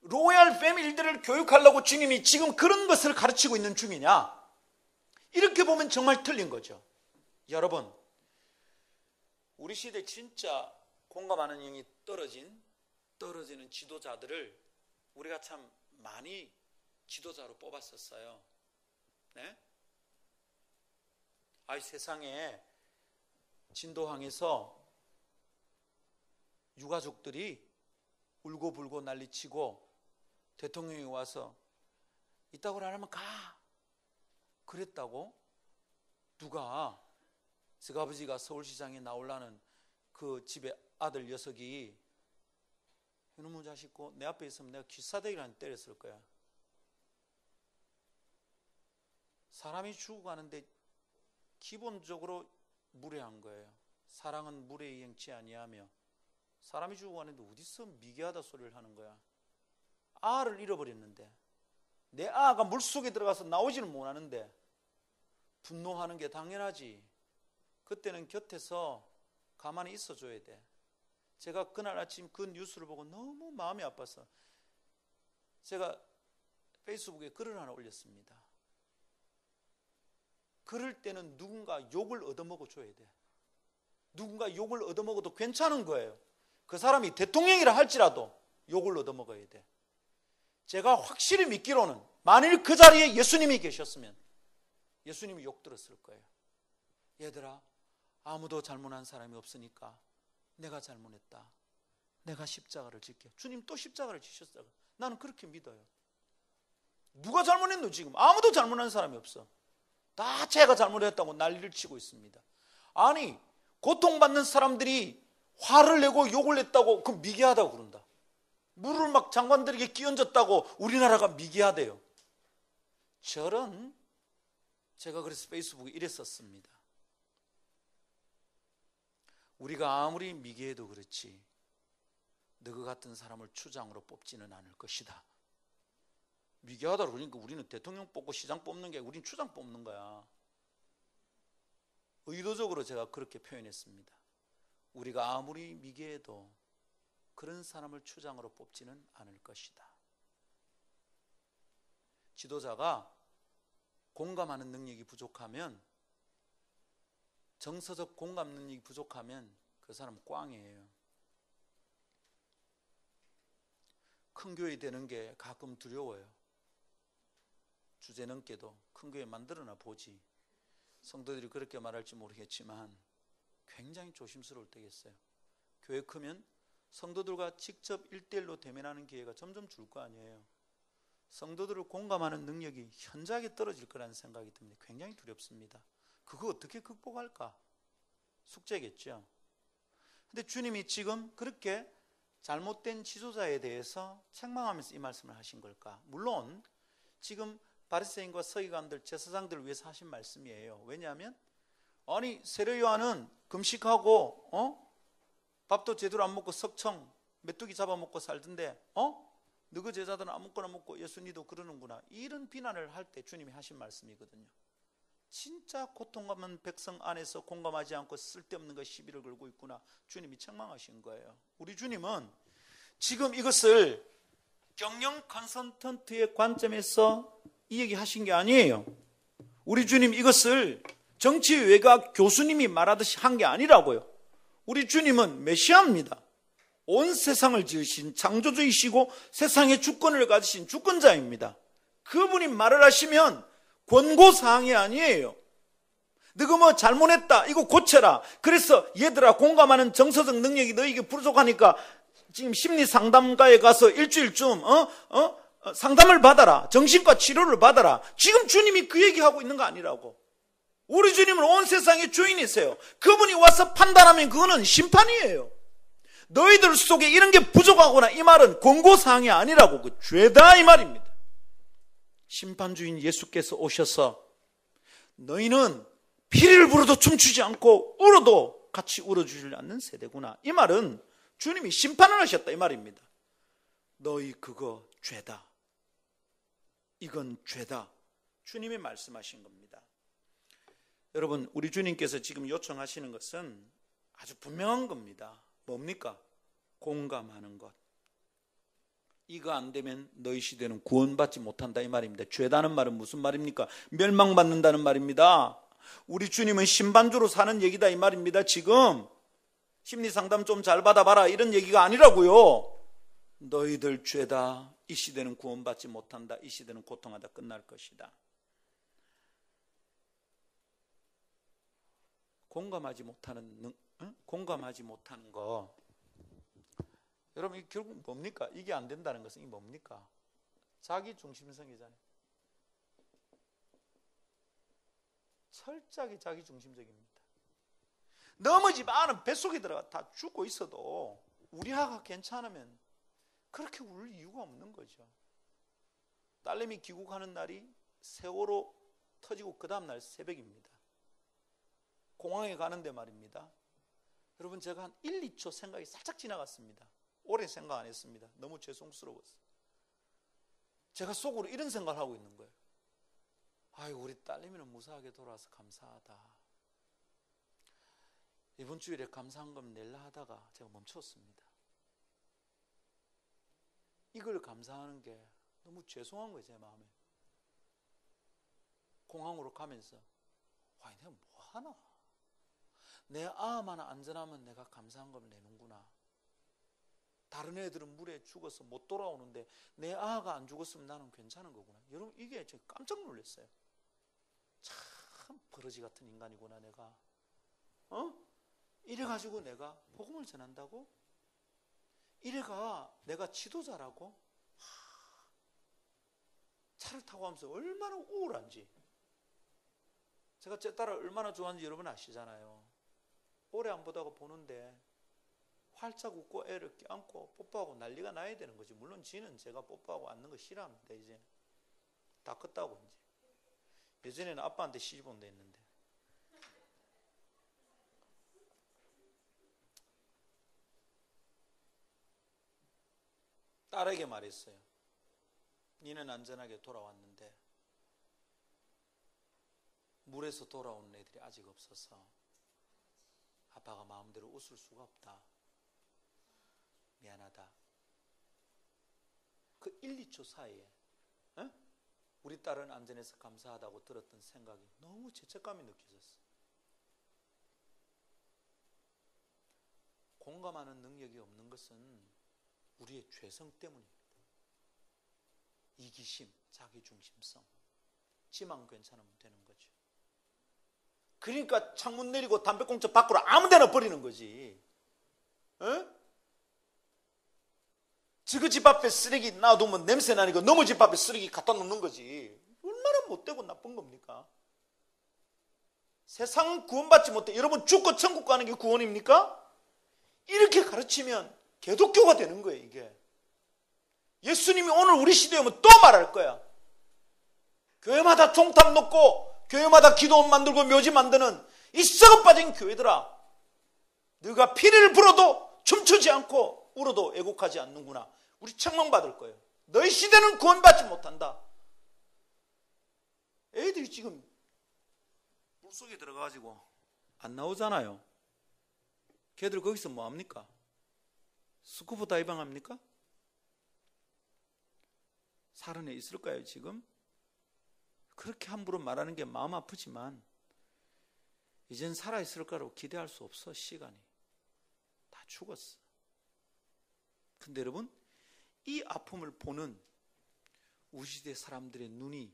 로얄 패밀리들을 교육하려고 주님이 지금 그런 것을 가르치고 있는 중이냐? 이렇게 보면 정말 틀린 거죠. 여러분, 우리 시대 진짜 공감하는 능력이 떨어지는 지도자들을 우리가 참 많이 지도자로 뽑았었어요. 네? 세상에 진도항에서 유가족들이 울고불고 난리치고 대통령이 와서 이따구로 안 하면 가 그랬다고? 누가? 제 아버지가 서울시장에 나오려는 그 집에 아들 녀석이 이놈의 자식고 내 앞에 있으면 내가 귀싸대기를 때렸을 거야. 사람이 죽어가는데 기본적으로 무례한 거예요. 사랑은 무례히 행치 아니하며. 사람이 죽어가는데 어디서 미개하다 소리를 하는 거야. 아를 잃어버렸는데 내 아가 물속에 들어가서 나오지를 못하는데 분노하는 게 당연하지. 그때는 곁에서 가만히 있어줘야 돼. 제가 그날 아침 그 뉴스를 보고 너무 마음이 아파서 제가 페이스북에 글을 하나 올렸습니다. 그럴 때는 누군가 욕을 얻어먹어 줘야 돼. 누군가 욕을 얻어먹어도 괜찮은 거예요. 그 사람이 대통령이라 할지라도 욕을 얻어먹어야 돼. 제가 확실히 믿기로는 만일 그 자리에 예수님이 계셨으면 예수님이 욕 들었을 거예요. 얘들아, 아무도 잘못한 사람이 없으니까 내가 잘못했다. 내가 십자가를 질게. 주님 또 십자가를 지셨어요. 나는 그렇게 믿어요. 누가 잘못했노 지금? 아무도 잘못한 사람이 없어. 다 제가 잘못했다고 난리를 치고 있습니다. 아니, 고통받는 사람들이 화를 내고 욕을 냈다고 그 미개하다고 그런다. 물을 막 장관들에게 끼얹었다고 우리나라가 미개하대요. 제가 그래서 페이스북에 이랬었습니다. 우리가 아무리 미개해도 그렇지 너그 같은 사람을 추장으로 뽑지는 않을 것이다. 미개하다 그러니까 우리는 대통령 뽑고 시장 뽑는 게 우리는 추장 뽑는 거야. 의도적으로 제가 그렇게 표현했습니다. 우리가 아무리 미개해도 그런 사람을 추장으로 뽑지는 않을 것이다. 지도자가 공감하는 능력이 부족하면, 정서적 공감 능력이 부족하면 그 사람은 꽝이에요. 큰 교회 되는 게 가끔 두려워요. 주제넘게도 큰 교회 만들어나 보지. 성도들이 그렇게 말할지 모르겠지만 굉장히 조심스러울 때가 있어요. 교회 크면 성도들과 직접 1대1로 대면하는 기회가 점점 줄 거 아니에요. 성도들을 공감하는 능력이 현저하게 떨어질 거라는 생각이 듭니다. 굉장히 두렵습니다. 그거 어떻게 극복할까? 숙제겠죠. 근데 주님이 지금 그렇게 잘못된 지도자에 대해서 책망하면서 이 말씀을 하신 걸까? 물론 지금 바리새인과 서기관들, 제사장들을 위해서 하신 말씀이에요. 왜냐하면 아니 세례 요한은 금식하고 밥도 제대로 안 먹고 석청 메뚜기 잡아먹고 살던데 너희 제자들은 아무거나 먹고 예수님도 그러는구나. 이런 비난을 할 때 주님이 하신 말씀이거든요. 진짜 고통받는 백성 안에서 공감하지 않고 쓸데없는 거 시비를 걸고 있구나. 주님이 책망하신 거예요. 우리 주님은 지금 이것을 경영 컨설턴트의 관점에서 이 얘기 하신 게 아니에요. 우리 주님 이것을 정치 외곽 교수님이 말하듯이 한 게 아니라고요. 우리 주님은 메시아입니다. 온 세상을 지으신 창조주이시고 세상의 주권을 가지신 주권자입니다. 그분이 말을 하시면 권고사항이 아니에요. 너가 뭐 잘못했다 이거 고쳐라. 그래서 얘들아 공감하는 정서적 능력이 너에게 부족하니까 지금 심리상담가에 가서 일주일쯤 상담을 받아라. 정신과 치료를 받아라. 지금 주님이 그 얘기하고 있는 거 아니라고. 우리 주님은 온 세상의 주인이세요. 그분이 와서 판단하면 그거는 심판이에요. 너희들 속에 이런 게 부족하거나 이 말은 권고사항이 아니라고. 그 죄다 이 말입니다. 심판주인 예수께서 오셔서 너희는 피리를 불어도 춤추지 않고 울어도 같이 울어주지 않는 세대구나. 이 말은 주님이 심판을 하셨다 이 말입니다. 너희 그거 죄다. 이건 죄다. 주님이 말씀하신 겁니다. 여러분 우리 주님께서 지금 요청하시는 것은 아주 분명한 겁니다. 뭡니까? 공감하는 것. 이거 안 되면 너희 시대는 구원받지 못한다 이 말입니다. 죄다는 말은 무슨 말입니까? 멸망받는다는 말입니다. 우리 주님은 신반주로 사는 얘기다 이 말입니다. 지금 심리상담 좀 잘 받아봐라 이런 얘기가 아니라고요. 너희들 죄다. 이 시대는 구원받지 못한다. 이 시대는 고통하다 끝날 것이다. 공감하지 못하는 거 여러분 이게 결국 뭡니까? 이게 안 된다는 것은 이게 뭡니까? 자기 중심성이잖아요. 철저하게 자기 중심적입니다. 너무 집 안은 뱃속에 들어가 다 죽고 있어도 우리 아가 괜찮으면 그렇게 울 이유가 없는 거죠. 딸내미 귀국하는 날이 세월호 터지고 그 다음 날 새벽입니다. 공항에 가는데 말입니다. 여러분 제가 한 1, 2초 생각이 살짝 지나갔습니다. 오래 생각 안 했습니다. 너무 죄송스러웠어요. 제가 속으로 이런 생각을 하고 있는 거예요. 아유 우리 딸내미는 무사하게 돌아와서 감사하다. 이번 주일에 감사한금 낼라 하다가 제가 멈췄습니다. 이걸 감사하는 게 너무 죄송한 거예요. 제 마음에. 공항으로 가면서 와 내가 뭐하나. 내 아만 안전하면 내가 감사한 걸 내는구나. 다른 애들은 물에 죽어서 못 돌아오는데 내 아가 안 죽었으면 나는 괜찮은 거구나. 여러분 이게 제가 깜짝 놀랐어요. 참 버러지 같은 인간이구나 내가. 이래가지고 내가 복음을 전한다고? 이래가 내가 지도자라고? 차를 타고 하면서 얼마나 우울한지. 제가 제 딸을 얼마나 좋아하는지 여러분 아시잖아요. 오래 안 보다가 보는데 활짝 웃고 애를 껴안고 뽀뽀하고 난리가 나야 되는 거지. 물론 지는 제가 뽀뽀하고 앉는 거 싫어합니다. 이제 다 컸다고. 이제 예전에는 아빠한테 시집 온다 했는데 딸에게 말했어요. 니는 안전하게 돌아왔는데 물에서 돌아온 애들이 아직 없어서 아빠가 마음대로 웃을 수가 없다. 미안하다. 그 1, 2초 사이에 우리 딸은 안전해서 감사하다고 들었던 생각이 너무 죄책감이 느껴졌어요. 공감하는 능력이 없는 것은 우리의 죄성 때문입니다. 이기심, 자기중심성, 지만 괜찮으면 되는 거죠. 그러니까 창문 내리고 담배꽁초 밖으로 아무 데나 버리는 거지. 저거 집 앞에 쓰레기 놔두면 냄새 나니까 너무 집 앞에 쓰레기 갖다 놓는 거지. 얼마나 못되고 나쁜 겁니까? 세상 구원받지 못해. 여러분 죽고 천국 가는 게 구원입니까? 이렇게 가르치면 개독교가 되는 거예요, 이게. 예수님이 오늘 우리 시대에 오면 또 말할 거야. 교회마다 종탑 놓고 교회마다 기도원 만들고 묘지 만드는 이 썩어 빠진 교회들아, 너가 피리를 불어도 춤추지 않고 울어도 애곡하지 않는구나. 우리 책망받을 거예요. 너희 시대는 구원받지 못한다. 애들이 지금 물속에 들어가가지고 안 나오잖아요. 걔들 거기서 뭐 합니까? 스쿠버 다이빙 합니까? 살아내 있을까요, 지금? 그렇게 함부로 말하는 게 마음 아프지만 이젠 살아있을 거라고 기대할 수 없어. 시간이 다 죽었어. 근데 여러분, 이 아픔을 보는 우리 시대 사람들의 눈이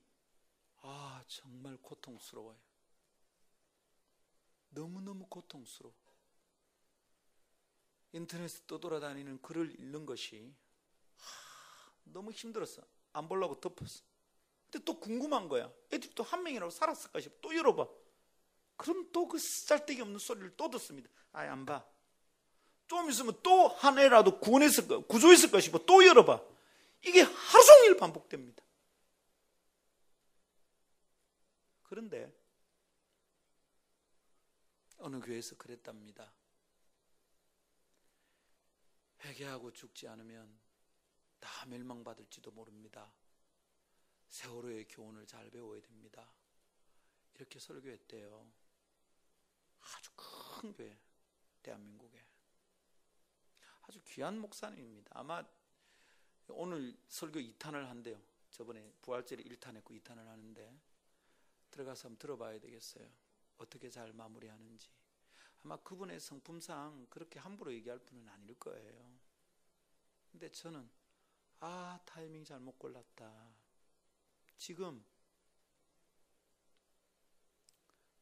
정말 고통스러워요. 너무너무 고통스러워. 인터넷에 떠돌아다니는 글을 읽는 것이 너무 힘들었어. 안 보려고 덮었어. 근데 또 궁금한 거야. 애들이 또 한 명이라도 살았을까 싶어. 또 열어봐. 그럼 또 그 쓸데기 없는 소리를 또 듣습니다. 안 봐. 좀 있으면 또 한 애라도 구조했을까 싶어. 또 열어봐. 이게 하루 종일 반복됩니다. 그런데 어느 교회에서 그랬답니다. 회개하고 죽지 않으면 다 멸망받을지도 모릅니다. 세월호의 교훈을 잘 배워야 됩니다. 이렇게 설교했대요. 아주 큰 교회, 대한민국에. 아주 귀한 목사님입니다. 아마 오늘 설교 2탄을 한대요. 저번에 부활절에 1탄 했고 2탄을 하는데 들어가서 한번 들어봐야 되겠어요. 어떻게 잘 마무리하는지. 아마 그분의 성품상 그렇게 함부로 얘기할 분은 아닐 거예요. 근데 저는 타이밍 잘못 골랐다. 지금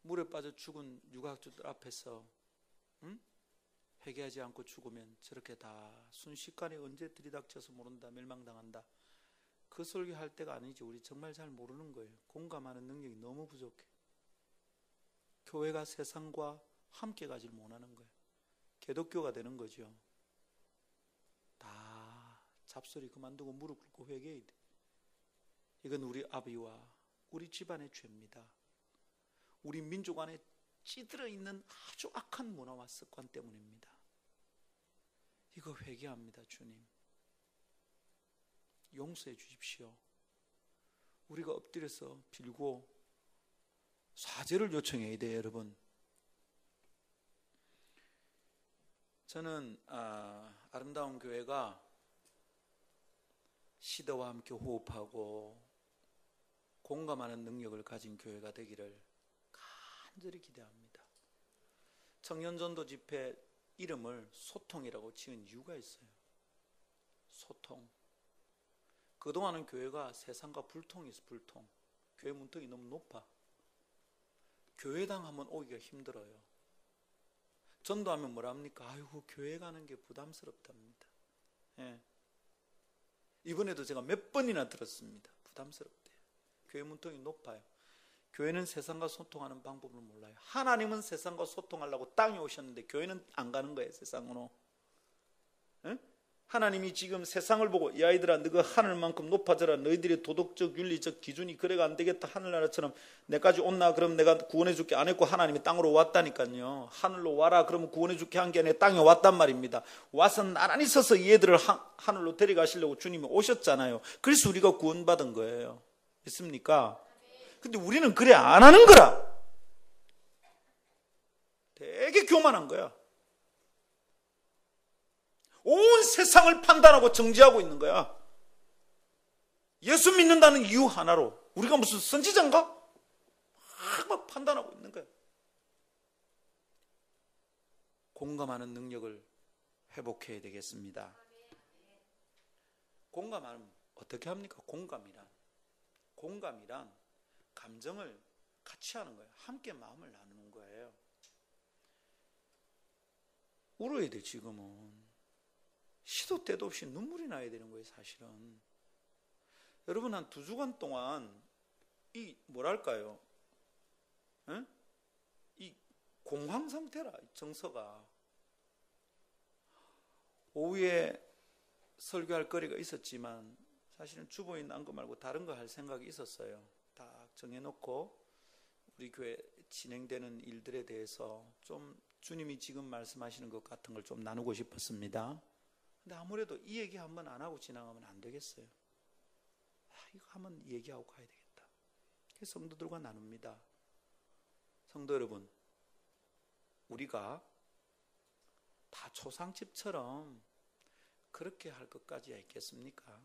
물에 빠져 죽은 유가족들 앞에서 회개하지 않고 죽으면 저렇게 다 순식간에 언제 들이닥쳐서 모른다, 멸망당한다. 그 설교할 때가 아니지. 우리 정말 잘 모르는 거예요. 공감하는 능력이 너무 부족해. 교회가 세상과 함께 가질 못하는 거예요. 개독교가 되는 거죠. 다 잡소리 그만두고 무릎 꿇고 회개해야 돼. 이건 우리 아비와 우리 집안의 죄입니다. 우리 민족 안에 찌들어 있는 아주 악한 문화와 습관 때문입니다. 이거 회개합니다. 주님, 용서해 주십시오. 우리가 엎드려서 빌고 사죄를 요청해야 돼요, 여러분. 저는 아름다운 교회가 시대와 함께 호흡하고 공감하는 능력을 가진 교회가 되기를 간절히 기대합니다. 청년전도 집회 이름을 소통이라고 지은 이유가 있어요. 소통. 그동안은 교회가 세상과 불통이 있어. 불통. 교회 문턱이 너무 높아. 교회당 하면 오기가 힘들어요. 전도하면 뭐라 합니까? 아이고, 교회 가는 게 부담스럽답니다. 예. 이번에도 제가 몇 번이나 들었습니다. 부담스럽대요. 교회 문턱이 높아요. 교회는 세상과 소통하는 방법을 몰라요. 하나님은 세상과 소통하려고 땅에 오셨는데 교회는 안 가는 거예요, 세상으로. 예? 하나님이 지금 세상을 보고 이 아이들아, 너가 하늘만큼 높아져라. 너희들의 도덕적 윤리적 기준이 그래가 안 되겠다. 하늘나라처럼 내까지 온나 그럼 내가 구원해 줄게 안 했고 하나님이 땅으로 왔다니까요. 하늘로 와라 그러면 구원해 줄게 한 게 아니라 땅에 왔단 말입니다. 와서 나란히 서서 이 애들을 하늘로 데려가시려고 주님이 오셨잖아요. 그래서 우리가 구원받은 거예요. 믿습니까? 근데 우리는 그래 안 하는 거라. 되게 교만한 거야. 온 세상을 판단하고 정지하고 있는 거야. 예수 믿는다는 이유 하나로 우리가 무슨 선지자인가? 막 판단하고 있는 거야. 공감하는 능력을 회복해야 되겠습니다. 공감하면 어떻게 합니까? 공감이란 감정을 같이 하는 거예요. 함께 마음을 나누는 거예요. 울어야 돼. 지금은 시도 때도 없이 눈물이 나야 되는 거예요. 사실은 여러분, 한 2주간 동안 이 뭐랄까요, 이 공황 상태라. 정서가 오후에 설교할 거리가 있었지만 사실은 주보인 안 거 말고 다른 거 할 생각이 있었어요. 딱 정해놓고 우리 교회 진행되는 일들에 대해서 좀 주님이 지금 말씀하시는 것 같은 걸 좀 나누고 싶었습니다. 근데 아무래도 이 얘기 한번 안 하고 지나가면 안 되겠어요. 이거 한번 얘기하고 가야 되겠다. 그래서 성도들과 나눕니다. 성도 여러분, 우리가 다 초상집처럼 그렇게 할 것까지야 있겠습니까?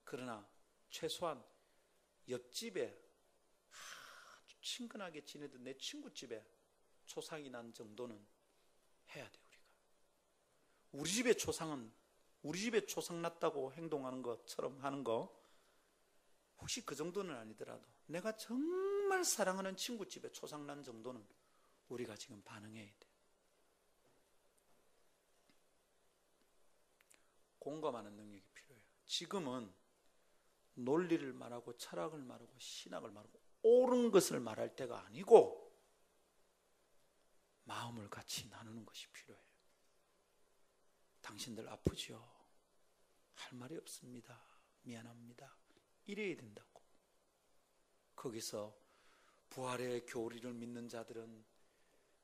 그러나 최소한 옆집에 아주 친근하게 지내던 내 친구 집에 초상이 난 정도는 해야 돼. 우리 집에 초상은 우리 집에 초상 났다고 행동하는 것처럼 하는 거, 혹시 그 정도는 아니더라도 내가 정말 사랑하는 친구 집에 초상 난 정도는 우리가 지금 반응해야 돼. 공감하는 능력이 필요해요. 지금은 논리를 말하고 철학을 말하고 신학을 말하고 옳은 것을 말할 때가 아니고 마음을 같이 나누는 것이 필요해요. 당신들 아프지요? 할 말이 없습니다. 미안합니다. 이래야 된다고. 거기서 부활의 교리를 믿는 자들은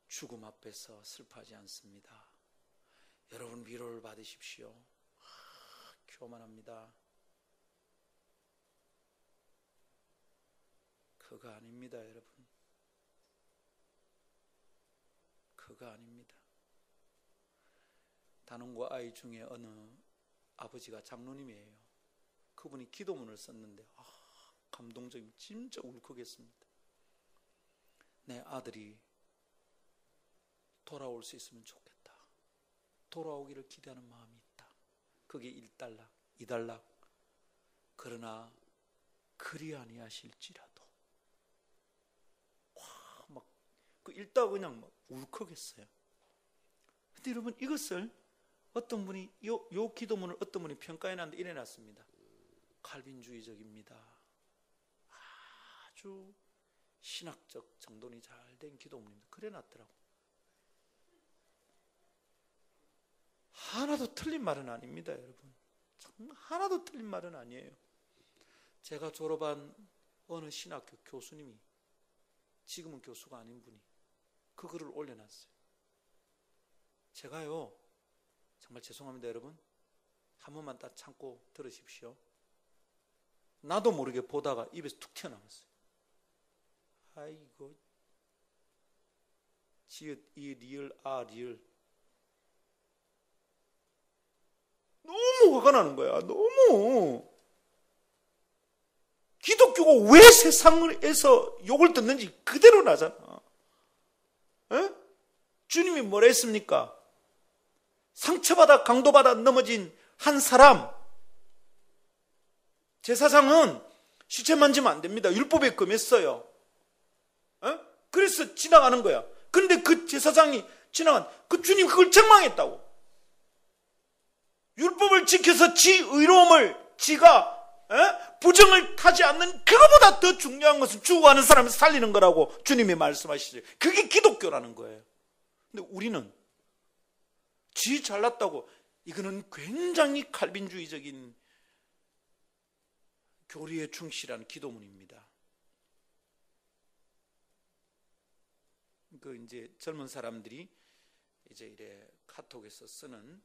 죽음 앞에서 슬퍼하지 않습니다. 여러분 위로를 받으십시오. 교만합니다. 그거 아닙니다, 여러분. 그거 아닙니다. 단원고 아이 중에 어느 아버지가 장로님이에요. 그분이 기도문을 썼는데 감동적인, 진짜 울컥했습니다. 내 아들이 돌아올 수 있으면 좋겠다. 돌아오기를 기대하는 마음이 있다. 그게 1달락, 2달락. 그러나 그리 아니하실지라도. 막 그 읽다가 그냥 막 울컥했어요. 근데 여러분, 이것을 어떤 분이 요 기도문을 어떤 분이 평가해 놨는데 이래 놨습니다. 칼빈주의적입니다. 아주 신학적 정돈이 잘 된 기도문입니다. 그래 놨더라고. 하나도 틀린 말은 아닙니다, 여러분. 정말 하나도 틀린 말은 아니에요. 제가 졸업한 어느 신학교 교수님이, 지금은 교수가 아닌 분이 그 글을 올려놨어요. 제가요, 정말 죄송합니다, 여러분. 한 번만 딱 참고 들으십시오. 나도 모르게 보다가 입에서 툭 튀어나왔어요. 아이고, 지읒, 이, 리을, 아, 리을. 너무 화가 나는 거야. 너무. 기독교가 왜 세상에서 욕을 듣는지 그대로 나잖아. 에? 주님이 뭐라 했습니까? 상처받아 강도받아 넘어진 한 사람, 제사장은 시체 만지면 안 됩니다. 율법에 금했어요. 그래서 지나가는 거야. 그런데 그 제사장이 지나간, 그 주님 그걸 책망했다고. 율법을 지켜서 지 의로움을, 지가 부정을 타지 않는, 그거보다 더 중요한 것은 죽어가는 사람을 살리는 거라고 주님이 말씀하시죠. 그게 기독교라는 거예요. 근데 우리는 지 잘났다고, 이거는 굉장히 칼빈주의적인 교리에 충실한 기도문입니다. 그 이제 젊은 사람들이 이제 이래 카톡에서 쓰는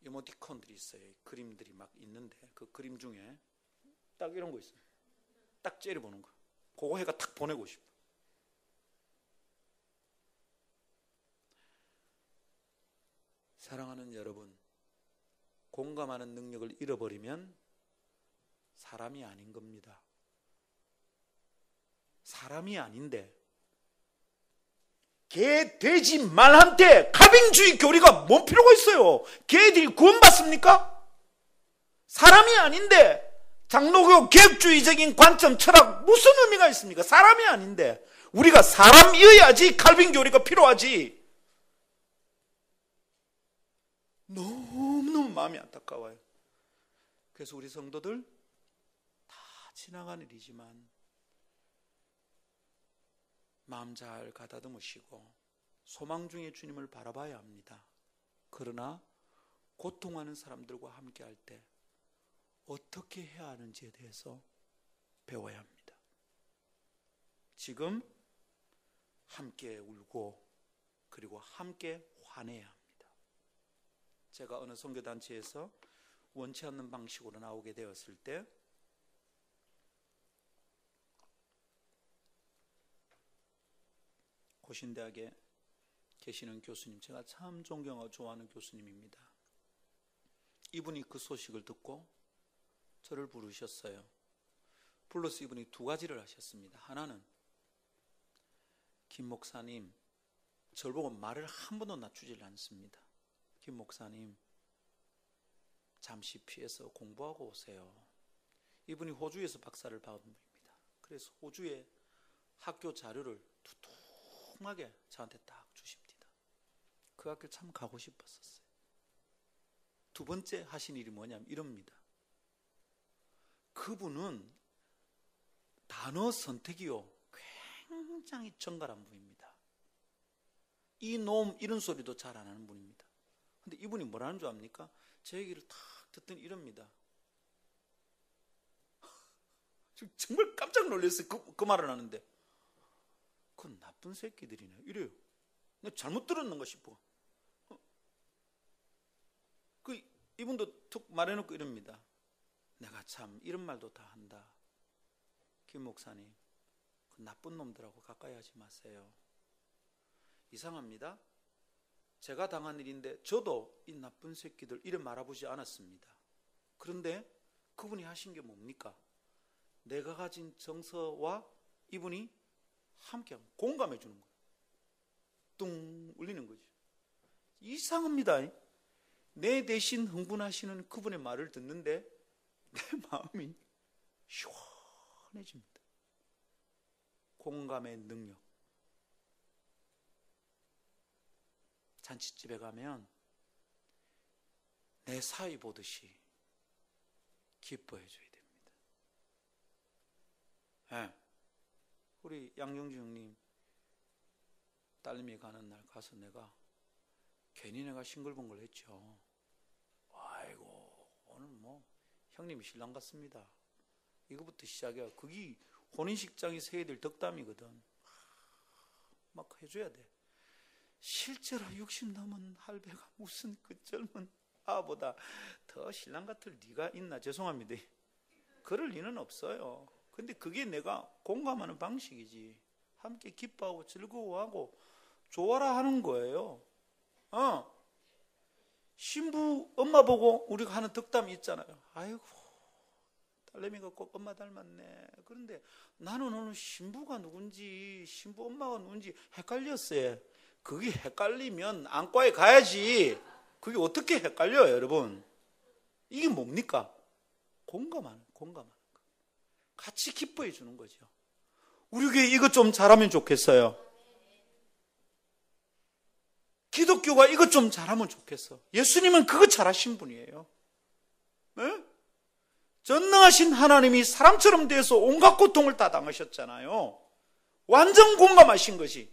이모티콘들이 있어요. 그림들이 막 있는데 그 그림 중에 딱 이런 거 있어요. 딱 째려보는 거. 그거 해가 탁 보내고 싶어. 사랑하는 여러분, 공감하는 능력을 잃어버리면 사람이 아닌 겁니다. 사람이 아닌데 개, 돼지, 말한테 칼빈주의 교리가 뭔 필요가 있어요? 개들이 구원받습니까? 사람이 아닌데 장로교 개혁주의적인 관점, 철학 무슨 의미가 있습니까? 사람이 아닌데. 우리가 사람이어야지 칼빈 교리가 필요하지. 너무너무 마음이 안타까워요. 그래서 우리 성도들 다 지나가는 일이지만 마음 잘 가다듬으시고 소망 중에 주님을 바라봐야 합니다. 그러나 고통하는 사람들과 함께 할 때 어떻게 해야 하는지에 대해서 배워야 합니다. 지금 함께 울고 그리고 함께 화내야 합니다. 제가 어느 선교단체에서 원치 않는 방식으로 나오게 되었을 때 고신대학에 계시는 교수님, 제가 참 존경하고 좋아하는 교수님입니다. 이분이 그 소식을 듣고 저를 부르셨어요. 불러서 이분이 두 가지를 하셨습니다. 하나는, 김 목사님, 저를 보고 말을 한 번도 낮추질 않습니다. 김 목사님, 잠시 피해서 공부하고 오세요. 이분이 호주에서 박사를 받은 분입니다. 그래서 호주에 학교 자료를 두툼하게 저한테 딱 주십니다. 그 학교 참 가고 싶었었어요. 두 번째 하신 일이 뭐냐면 이럽니다. 그분은 단어 선택이요, 굉장히 정갈한 분입니다. 이놈 이런 소리도 잘 안 하는 분입니다. 근데 이분이 뭐라는 줄 압니까? 제 얘기를 탁 듣더니 이럽니다. 정말 깜짝 놀랐어요. 그 말을 하는데, 그건 나쁜 새끼들이네 이래요. 내가 잘못 들었는가 싶어. 이분도 툭 말해놓고 이럽니다. 내가 참 이런 말도 다 한다. 김 목사님, 그 나쁜 놈들하고 가까이 하지 마세요. 이상합니다. 제가 당한 일인데 저도 이 나쁜 새끼들 이래 말아보지 않았습니다. 그런데 그분이 하신 게 뭡니까? 내가 가진 정서와 이분이 함께 공감해 주는 거예요. 뚱 울리는 거죠. 이상합니다. 내 대신 흥분하시는 그분의 말을 듣는데 내 마음이 시원해집니다. 공감의 능력. 잔치집에 가면 내 사위 보듯이 기뻐해 줘야 됩니다. 네. 우리 양영주 형님 딸님이 가는 날 가서 내가 괜히 내가 싱글벙글 했죠. 아이고 오늘 뭐 형님이 신랑 같습니다. 이거부터 시작이야. 그게 혼인식장이 세야 될 덕담이거든. 막 해줘야 돼. 실제로 60 넘은 할배가 무슨 그 젊은 아보다 더 신랑 같을 리가 있나. 죄송합니다. 그럴 리는 없어요. 근데 그게 내가 공감하는 방식이지. 함께 기뻐하고 즐거워하고 좋아라 하는 거예요. 신부 엄마 보고 우리가 하는 덕담이 있잖아요. 아이고 딸내미가 꼭 엄마 닮았네. 그런데 나는 오늘 신부가 누군지 신부 엄마가 누군지 헷갈렸어요. 그게 헷갈리면 안과에 가야지. 그게 어떻게 헷갈려요, 여러분? 이게 뭡니까? 공감하는 거. 같이 기뻐해 주는 거죠. 우리 교회 이것 좀 잘하면 좋겠어요. 기독교가 이것 좀 잘하면 좋겠어. 예수님은 그거 잘하신 분이에요. 네? 전능하신 하나님이 사람처럼 돼서 온갖 고통을 다 당하셨잖아요. 완전 공감하신 것이.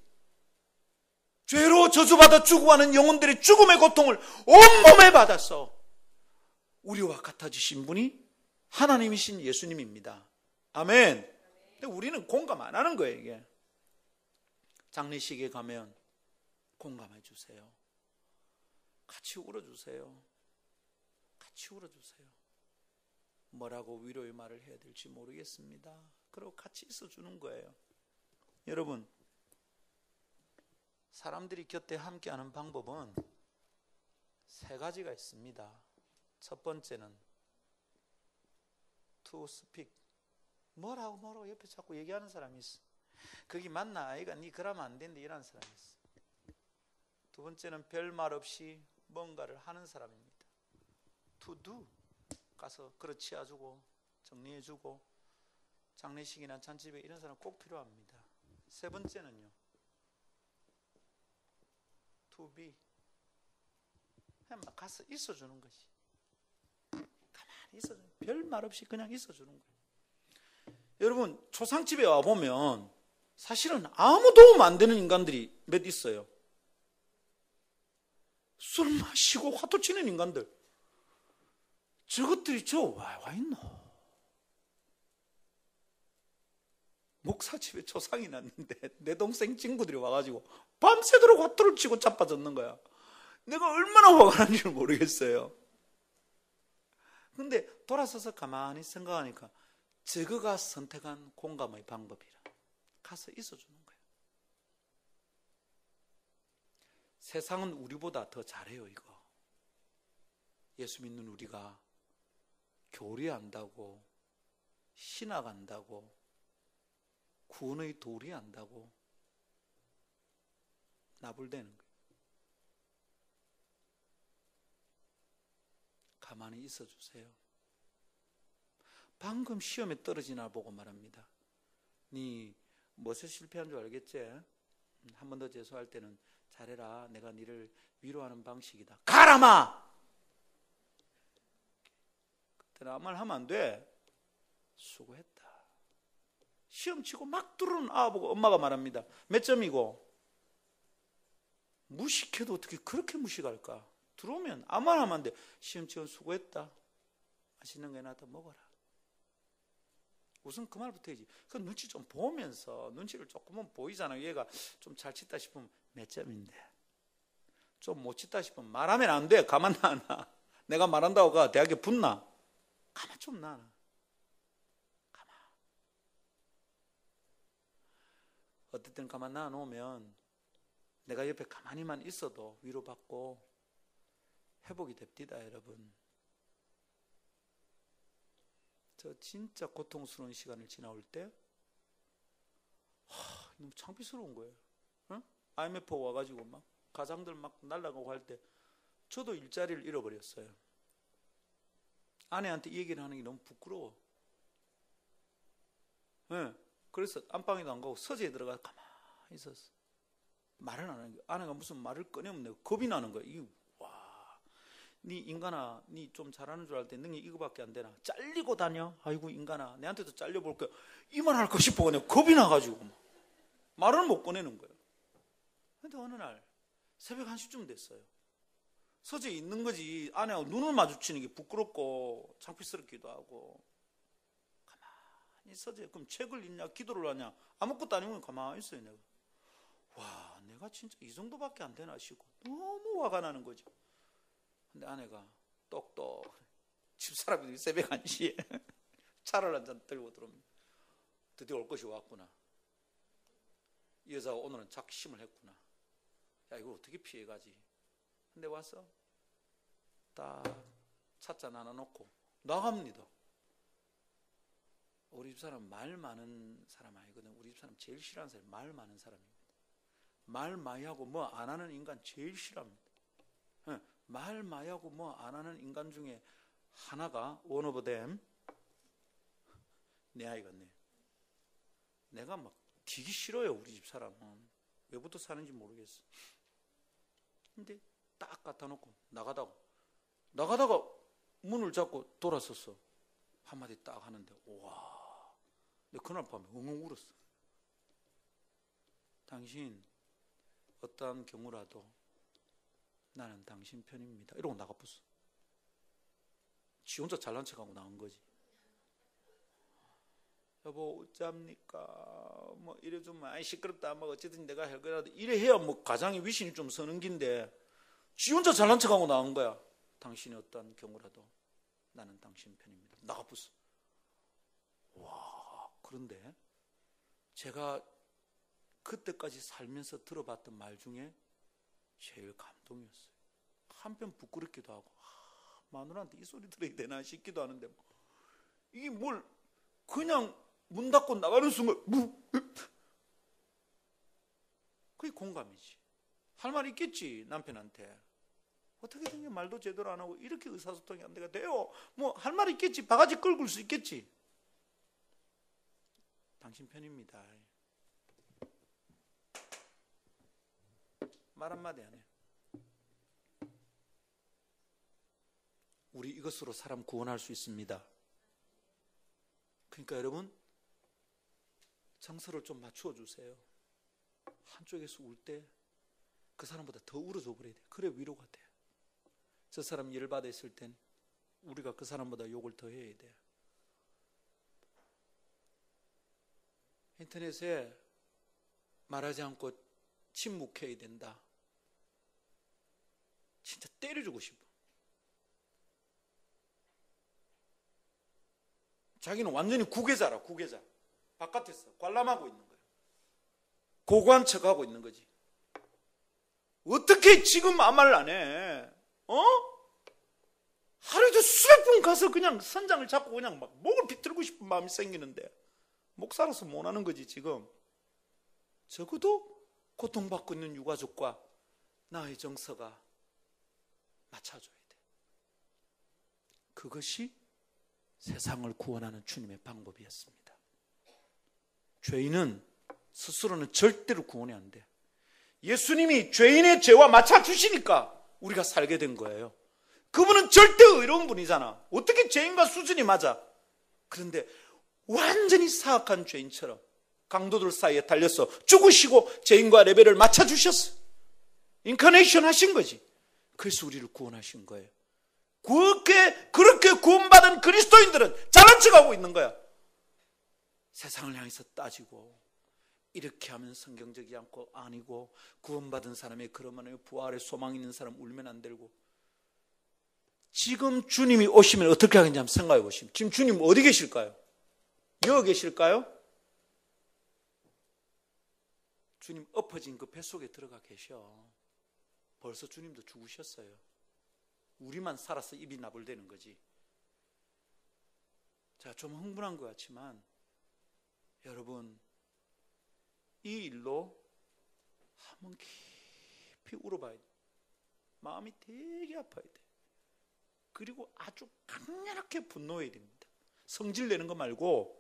죄로 저주받아 죽어가는 영혼들의 죽음의 고통을 온몸에 받았어. 우리와 같아지신 분이 하나님이신 예수님입니다. 아멘. 근데 우리는 공감 안 하는 거예요, 이게. 장례식에 가면 공감해 주세요. 같이 울어주세요. 같이 울어주세요. 뭐라고 위로의 말을 해야 될지 모르겠습니다. 그리고 같이 있어주는 거예요. 여러분, 사람들이 곁에 함께하는 방법은 세 가지가 있습니다. 첫 번째는 to speak. 뭐라고 옆에 자꾸 얘기하는 사람이 있어. 그게 맞나? 아이가 니 그러면 안 된다 이라는 사람이 있어. 두 번째는 별말 없이 뭔가를 하는 사람입니다. to do. 가서 그렇지 해주고 정리해주고 장례식이나 잔치배 이런 사람 꼭 필요합니다. 세 번째는요, to be. 그냥 막 가서 있어주는 것이. 가만히 있어주는, 별말 없이 그냥 있어주는 거예요. 여러분, 초상집에 와보면 사실은 아무 도움 안 되는 인간들이 몇 있어요. 술 마시고 화투 치는 인간들. 저것들이 와 있노? 목사 집에 초상이 났는데 내 동생 친구들이 와가지고 밤새도록 화투를 치고 자빠졌는 거야. 내가 얼마나 화가 난지를 모르겠어요. 근데 돌아서서 가만히 생각하니까 저거가 선택한 공감의 방법이라. 가서 있어주는 거예요. 세상은 우리보다 더 잘해요, 이거. 예수 믿는 우리가 교리한다고, 신학한다고, 구원의 도리한다고 나불대는 거예요. 가만히 있어주세요. 방금 시험에 떨어지나 보고 말합니다. 네 무엇에 실패한 줄 알겠지? 한 번 더 재수할 때는 잘해라. 내가 네를 위로하는 방식이다. 가라마! 그때는 아무 말 하면 안 돼. 수고했다. 시험 치고 막 들어오는 아보고 엄마가 말합니다. 몇 점이고? 무식해도 어떻게 그렇게 무식할까? 들어오면 아무 말 하면 안 돼. 시험 치고 수고했다. 맛있는 거 해놔도 먹어라. 우선 그 말부터 해야지. 그 눈치 좀 보면서, 눈치를 조금은 보이잖아요. 얘가 좀 잘 치다 싶으면 몇 점인데, 좀 못 치다 싶으면 말하면 안 돼. 가만 놔놔. 내가 말한다고 가 대학에 붙나? 가만 좀 놔놔. 가만. 어쨌든 가만 놔놓으면 내가 옆에 가만히만 있어도 위로받고 회복이 됩니다, 여러분. 저 진짜 고통스러운 시간을 지나올 때 너무 창피스러운 거예요. 응? IMF 와가지고 막 가장들 막 날아가고 할 때 저도 일자리를 잃어버렸어요. 아내한테 이 얘기를 하는 게 너무 부끄러워. 네. 그래서 안방에도 안 가고 서재에 들어가 가만히 있었어. 말을 안 하는 거야. 아내가 무슨 말을 꺼내면 내가 겁이 나는 거야. 네 인간아, 네 좀 잘하는 줄 알 때 능력 이거밖에 안 되나? 잘리고 다녀? 아이고 인간아, 내한테도 잘려볼 거야. 이 말 할까 싶어. 내가 겁이 나가지고 말을 못 꺼내는 거예요. 근데 어느 날 새벽 1시쯤 됐어요. 서재에 있는 거지. 아내하고 눈을 마주치는 게 부끄럽고 창피스럽기도 하고. 가만히 서재에 그럼 책을 읽냐 기도를 하냐 아무것도 아니면 가만히 있어요. 내가 내가 진짜 이 정도밖에 안 되나 싶고 너무 화가 나는 거죠. 근데 아내가 똑똑 집사람이 새벽 1시에 차를 한잔 들고 들어옵니다. 드디어 올 것이 왔구나. 이 여자가 오늘은 작심을 했구나. 야, 이거 어떻게 피해가지? 근데 와서 딱 찻잔 하나 놓고 나갑니다. 우리 집사람 말 많은 사람 아니거든. 우리 집사람 제일 싫어하는 사람이 말 많은 사람입니다. 말 많이 하고 뭐 안 하는 인간 제일 싫어합니다. 말 많이 하고 뭐 안 하는 인간 중에 하나가 one of them 내 아이가 내가 막 되게 싫어요. 우리 집 사람은 왜부터 사는지 모르겠어. 근데 딱 갖다 놓고 나가다가 문을 잡고 돌아섰어. 한마디 딱 하는데 와, 근데 그날 밤에 엉엉 울었어. 당신 어떠한 경우라도 나는 당신 편입니다. 이러고 나가봤어. 지 혼자 잘난 척하고 나온 거지. 여보 어쩝니까? 뭐 이래 좀 많이 시끄럽다. 뭐 어쨌든 내가 할 거라도 이래 해야 뭐 가장의 위신이 좀 서는 긴데 지 혼자 잘난 척하고 나온 거야. 당신이 어떠한 경우라도 나는 당신 편입니다. 나가봤어. 와, 그런데 제가 그때까지 살면서 들어봤던 말 중에 제일 감동이었어요. 한편 부끄럽기도 하고 마누라한테 이 소리 들어야 되나 싶기도 하는데 이게 뭘 그냥 문 닫고 나가는 순간 그게 공감이지. 할 말 있겠지. 남편한테 어떻게든 말도 제대로 안 하고 이렇게 의사소통이 안 돼요. 뭐 할 말 있겠지. 바가지 끌고 수 있겠지. 당신 편입니다. 말 한마디 안 해. 우리 이것으로 사람 구원할 수 있습니다. 그러니까 여러분 정서를 좀 맞추어 주세요. 한쪽에서 울 때 그 사람보다 더 울어줘 버려야 돼. 그래 위로가 돼. 저 사람 열받아 있을 땐 우리가 그 사람보다 욕을 더 해야 돼. 인터넷에 말하지 않고 침묵해야 된다. 진짜 때려주고 싶어. 자기는 완전히 구계자라, 구계자. 바깥에서 관람하고 있는 거야. 고고한 척하고 있는 거지. 어떻게 지금 아무 말 안 해? 하루에도 수백 번 가서 그냥 선장을 잡고 그냥 막 목을 비틀고 싶은 마음이 생기는데 목사로서 못하는 거지 지금. 적어도 고통받고 있는 유가족과 나의 정서가 맞춰줘야 돼. 그것이 세상을 구원하는 주님의 방법이었습니다. 죄인은 스스로는 절대로 구원이 안 돼. 예수님이 죄인의 죄와 맞춰주시니까 우리가 살게 된 거예요. 그분은 절대 의로운 분이잖아. 어떻게 죄인과 수준이 맞아? 그런데 완전히 사악한 죄인처럼 강도들 사이에 달려서 죽으시고 죄인과 레벨을 맞춰주셨어. 인카네이션 하신 거지. 그래서 우리를 구원하신 거예요. 그렇게 구원받은 그리스도인들은 잘난 척하고 있는 거야. 세상을 향해서 따지고 이렇게 하면 성경적이지 않고 아니고 구원받은 사람이 그러면 부활의 소망 있는 사람 울면 안 되고. 지금 주님이 오시면 어떻게 하겠냐 한번 생각해 보시면 지금 주님 어디 계실까요? 여기 계실까요? 주님 엎어진 그 뱃속에 들어가 계셔. 벌써 주님도 죽으셨어요. 우리만 살아서 입이 나불대는 거지. 자, 좀 흥분한 것 같지만 여러분 이 일로 한번 깊이 울어봐야 돼. 마음이 되게 아파야 돼. 그리고 아주 강렬하게 분노해야 됩니다. 성질 내는 거 말고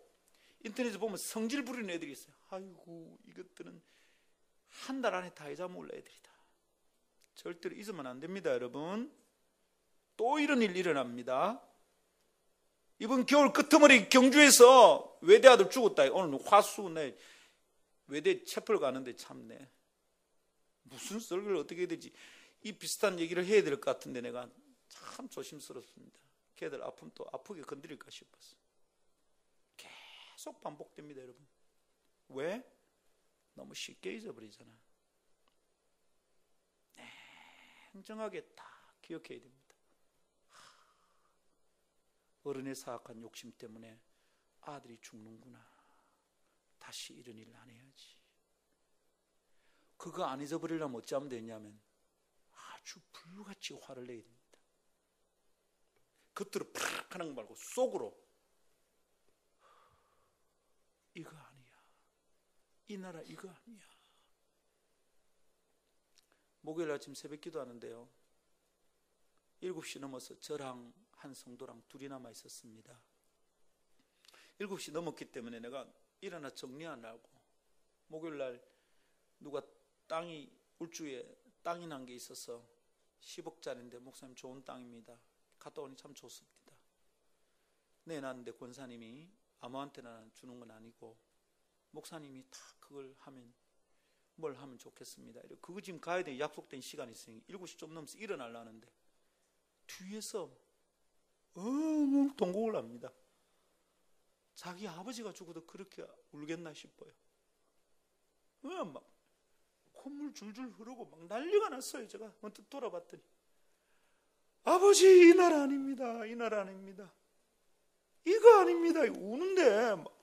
인터넷에 보면 성질 부리는 애들이 있어요. 아이고 이것들은 한 달 안에 다 잊어먹을 애들이다. 절대로 잊으면 안 됩니다. 여러분 또 이런 일 일어납니다. 이번 겨울 끄트머리 경주에서 외대 아들 죽었다. 오늘 화수 내 외대 채플 가는데 참네. 무슨 설교를 어떻게 해야 되지? 이 비슷한 얘기를 해야 될 것 같은데 내가 참 조심스럽습니다. 걔들 아프면 또 아프게 건드릴까 싶어서. 계속 반복됩니다, 여러분. 왜? 너무 쉽게 잊어버리잖아. 냉정하게 다 기억해야 됩니다. 어른의 사악한 욕심 때문에 아들이 죽는구나. 다시 이런 일을 안 해야지. 그거 안 잊어버리려면 어찌하면 되냐면 아주 불같이 화를 내야 됩니다. 겉으로 팍 하는 거 말고 속으로 이거 아니야. 이 나라 이거 아니야. 목요일 아침 새벽 기도하는데요. 7시 넘어서 저랑 한 성도랑 둘이 남아 있었습니다. 7시 넘었기 때문에 내가 일어나 정리 안 하고 목요일 날 누가 땅이 울주에 땅이 난 게 있어서 10억짜리인데 목사님 좋은 땅입니다. 갔다 오니 참 좋습니다. 내놨는데 권사님이 아무한테나 주는 건 아니고 목사님이 다 그걸 하면 뭘 하면 좋겠습니다. 그거 지금 가야 돼. 약속된 시간이 있으니 7시 좀 넘어서 일어나려는데 뒤에서 엉엉 동공을 합니다. 자기 아버지가 죽어도 그렇게 울겠나 싶어요. 막 콧물 줄줄 흐르고 막 난리가 났어요. 제가 언뜻 돌아봤더니 아버지 이 나라 아닙니다. 이 나라 아닙니다. 이거 아닙니다. 우는데 막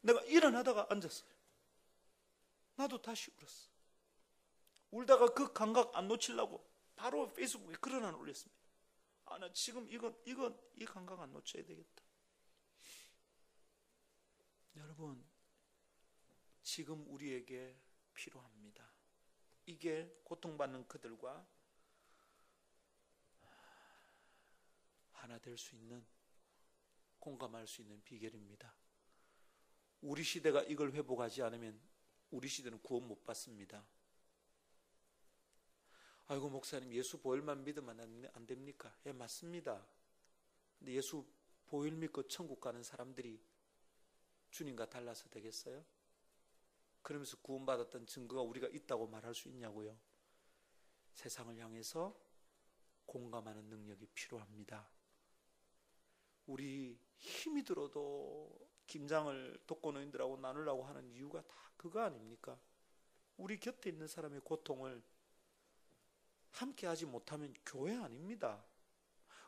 내가 일어나다가 앉았어요. 나도 다시 울었어. 울다가 그 감각 안 놓치려고 바로 페이스북에 글을 하나 올렸습니다. 나 지금 이 감각 안 놓쳐야 되겠다. 여러분, 지금 우리에게 필요합니다. 이게 고통받는 그들과 하나 될 수 있는, 공감할 수 있는 비결입니다. 우리 시대가 이걸 회복하지 않으면 우리 시대는 구원 못 받습니다. 아이고 목사님 예수 보혈만 믿으면 안 됩니까? 예, 맞습니다. 근데 예수 보혈 믿고 천국 가는 사람들이 주님과 달라서 되겠어요? 그러면서 구원받았던 증거가 우리가 있다고 말할 수 있냐고요? 세상을 향해서 공감하는 능력이 필요합니다. 우리 힘이 들어도 김장을 독거노인들하고 나누려고 하는 이유가 다 그거 아닙니까? 우리 곁에 있는 사람의 고통을 함께 하지 못하면 교회 아닙니다.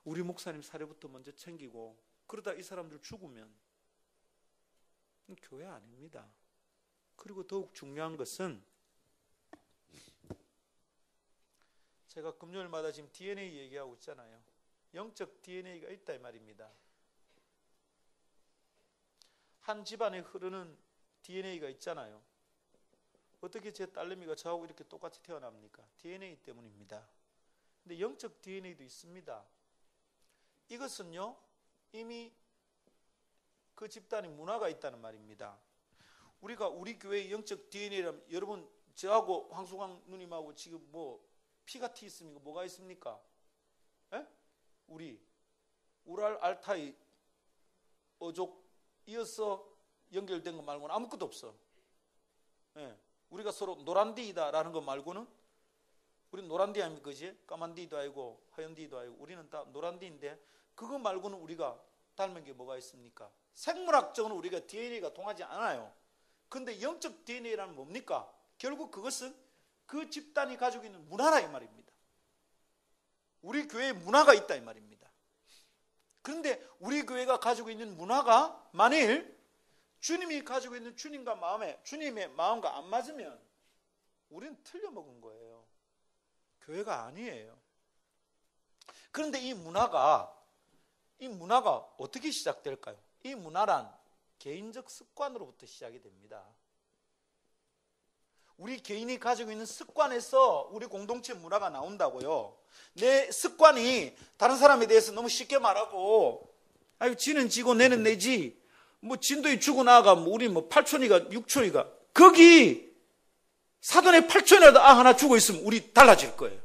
우리 목사님 사례부터 먼저 챙기고 그러다 이 사람들 죽으면 교회 아닙니다. 그리고 더욱 중요한 것은 제가 금요일마다 지금 DNA 얘기하고 있잖아요. 영적 DNA가 있다 이 말입니다. 한 집안에 흐르는 DNA가 있잖아요. 어떻게 제 딸내미가 저하고 이렇게 똑같이 태어납니까? DNA 때문입니다. 근데 영적 DNA도 있습니다. 이것은요, 이미 그 집단의 문화가 있다는 말입니다. 우리가 우리 교회의 영적 DNA라면 여러분 저하고 황수광 누님하고 지금 뭐 피가 티 있습니까? 뭐가 있습니까? 에? 우리 우랄 알타이 어족 이어서 연결된 것 말고는 아무것도 없어. 예. 우리가 서로 노란디이다라는 것 말고는 우리는 노란디 아닙니까? 그지? 까만디도 아니고 하얀디도 아니고 우리는 다 노란디인데 그거 말고는 우리가 닮은 게 뭐가 있습니까? 생물학적으로 우리가 DNA가 통하지 않아요. 근데 영적 DNA라는 뭡니까? 결국 그것은 그 집단이 가지고 있는 문화라 이 말입니다. 우리 교회에 문화가 있다 이 말입니다. 그런데 우리 교회가 가지고 있는 문화가 만일 주님이 가지고 있는 주님의 마음과 안 맞으면 우리는 틀려먹은 거예요. 교회가 아니에요. 그런데 이 문화가 어떻게 시작될까요? 이 문화란 개인적 습관으로부터 시작이 됩니다. 우리 개인이 가지고 있는 습관에서 우리 공동체 문화가 나온다고요. 내 습관이 다른 사람에 대해서 너무 쉽게 말하고, 아유, 지는 지고 내는 내지, 뭐, 진도에 죽어나가, 뭐, 우리 뭐, 8촌이가, 6촌이가, 거기, 사돈의 8촌이라도 하나 죽어 있으면 우리 달라질 거예요.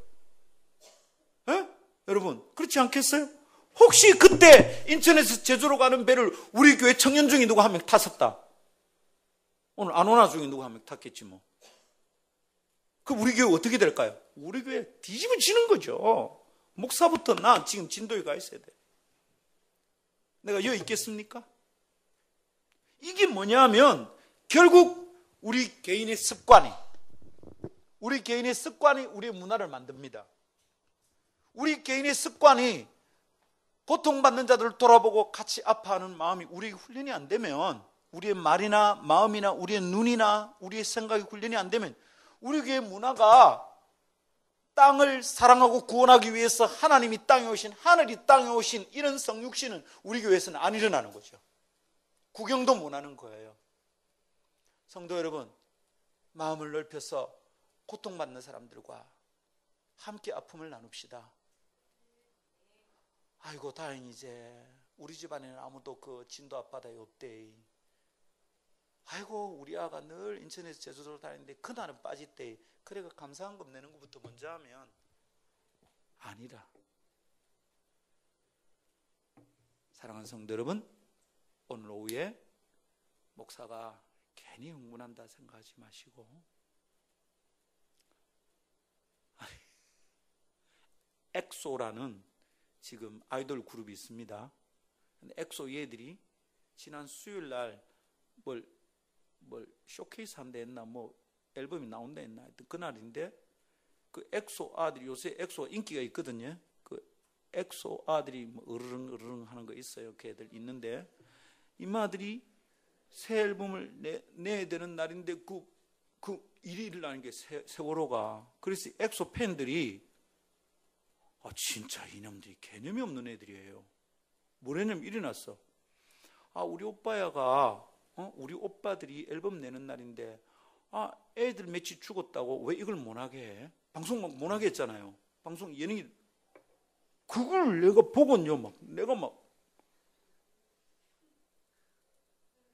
에? 여러분, 그렇지 않겠어요? 혹시 그때 인천에서 제주로 가는 배를 우리 교회 청년 중에 누구 한 명 탔었다. 오늘 안 오나 중에 누구 한 명 탔겠지 뭐. 그럼 우리 교회 어떻게 될까요? 우리 교회 뒤집어지는 거죠. 목사부터 나 지금 진도에 가 있어야 돼. 내가 여기 있겠습니까? 이게 뭐냐면 결국 우리 개인의 습관이 우리의 문화를 만듭니다. 우리 개인의 습관이 고통받는 자들을 돌아보고 같이 아파하는 마음이 우리에게 훈련이 안 되면, 우리의 말이나 마음이나 우리의 눈이나 우리의 생각이 훈련이 안 되면 우리 교회의 문화가 땅을 사랑하고 구원하기 위해서 하나님이 땅에 오신, 하늘이 땅에 오신 이런 성육신은 우리 교회에서는 안 일어나는 거죠. 구경도 못 하는 거예요. 성도 여러분, 마음을 넓혀서 고통받는 사람들과 함께 아픔을 나눕시다. 아이고 다행이지, 우리 집안에는 아무도 그 진도 앞바다에 없대. 아이고 우리 아가 늘 인천에서 제주도로 다니는데 그날은 빠졌대. 그래 감사한 금 내는 것부터 먼저 하면 아니라. 사랑하는 성도 여러분, 오늘 오후에 목사가 괜히 흥분한다 생각하지 마시고, 엑소라는 지금 아이돌 그룹이 있습니다. 근데 엑소 얘들이 지난 수요일 날 뭘 쇼케이스 한다 했나, 뭐 앨범이 나온다 했나, 그날인데 그 엑소 아들이, 요새 엑소 인기가 있거든요. 그 엑소 아들이 뭐 으르릉 하는 거 있어요. 걔들 있는데 이마들이 새 앨범을 내야 되는 날인데 그 일이 일어나는 게 세월호가. 그래서 엑소 팬들이 진짜 이놈들이 개념이 없는 애들이에요. 뭐래냐면 일어났어. 우리 오빠야가 우리 오빠들이 앨범 내는 날인데 애들 며칠 죽었다고 왜 이걸 못하게 해? 방송 막 못하게 했잖아요. 방송 예능이. 그걸 내가 보건요, 내가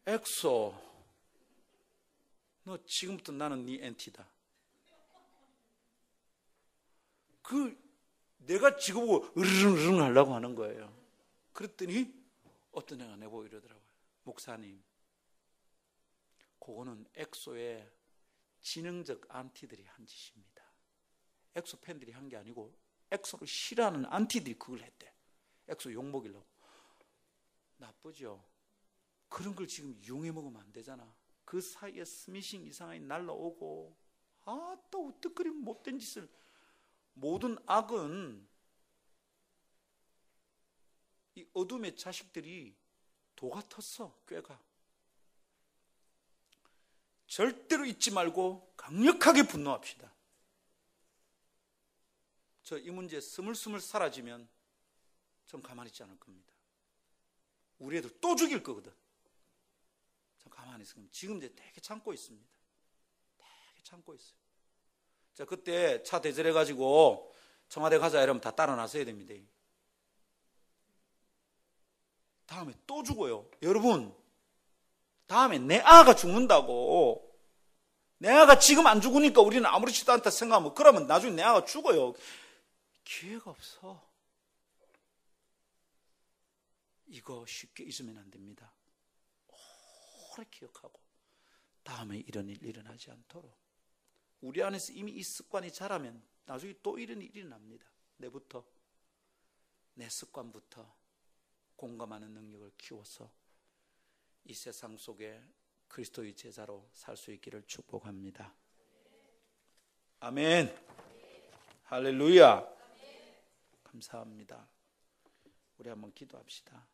엑소, 너 지금부터 나는 네 엔티다. 내가 지금 보고 으르릉 하려고 하는 거예요. 그랬더니 어떤 애가 내보고 이러더라고요. 목사님, 그거는 엑소의 지능적 안티들이 한 짓입니다. 엑소 팬들이 한 게 아니고 엑소를 싫어하는 안티들이 그걸 했대. 엑소 욕먹이려고. 나쁘죠? 그런 걸 지금 이용해 먹으면 안 되잖아. 그 사이에 스미싱 이상하게 날라오고, 또 어떡그리 못된 짓을. 모든 악은 이 어둠의 자식들이 도 같았어. 꾀가. 절대로 잊지 말고 강력하게 분노합시다. 저 이 문제 스물스물 사라지면 전 가만히 있지 않을 겁니다. 우리 애들 또 죽일 거거든. 전 가만히 있으면 지금 이제 되게 참고 있습니다. 되게 참고 있어요. 자, 그때 차 대절해가지고 청와대 가자 이러면 다 따라 나서야 됩니다. 다음에 또 죽어요. 여러분, 다음에 내 아가 죽는다고. 내 아가 지금 안 죽으니까 우리는 아무렇지도 않다 생각하면, 그러면 나중에 내 아가 죽어요. 기회가 없어. 이거 쉽게 잊으면 안 됩니다. 오래 기억하고 다음에 이런 일 일어나지 않도록. 우리 안에서 이미 이 습관이 자라면 나중에 또 이런 일이 납니다. 내부터, 내 습관부터 공감하는 능력을 키워서 이 세상 속에 그리스도의 제자로 살 수 있기를 축복합니다. 아멘. 할렐루야. 감사합니다. 우리 한번 기도합시다.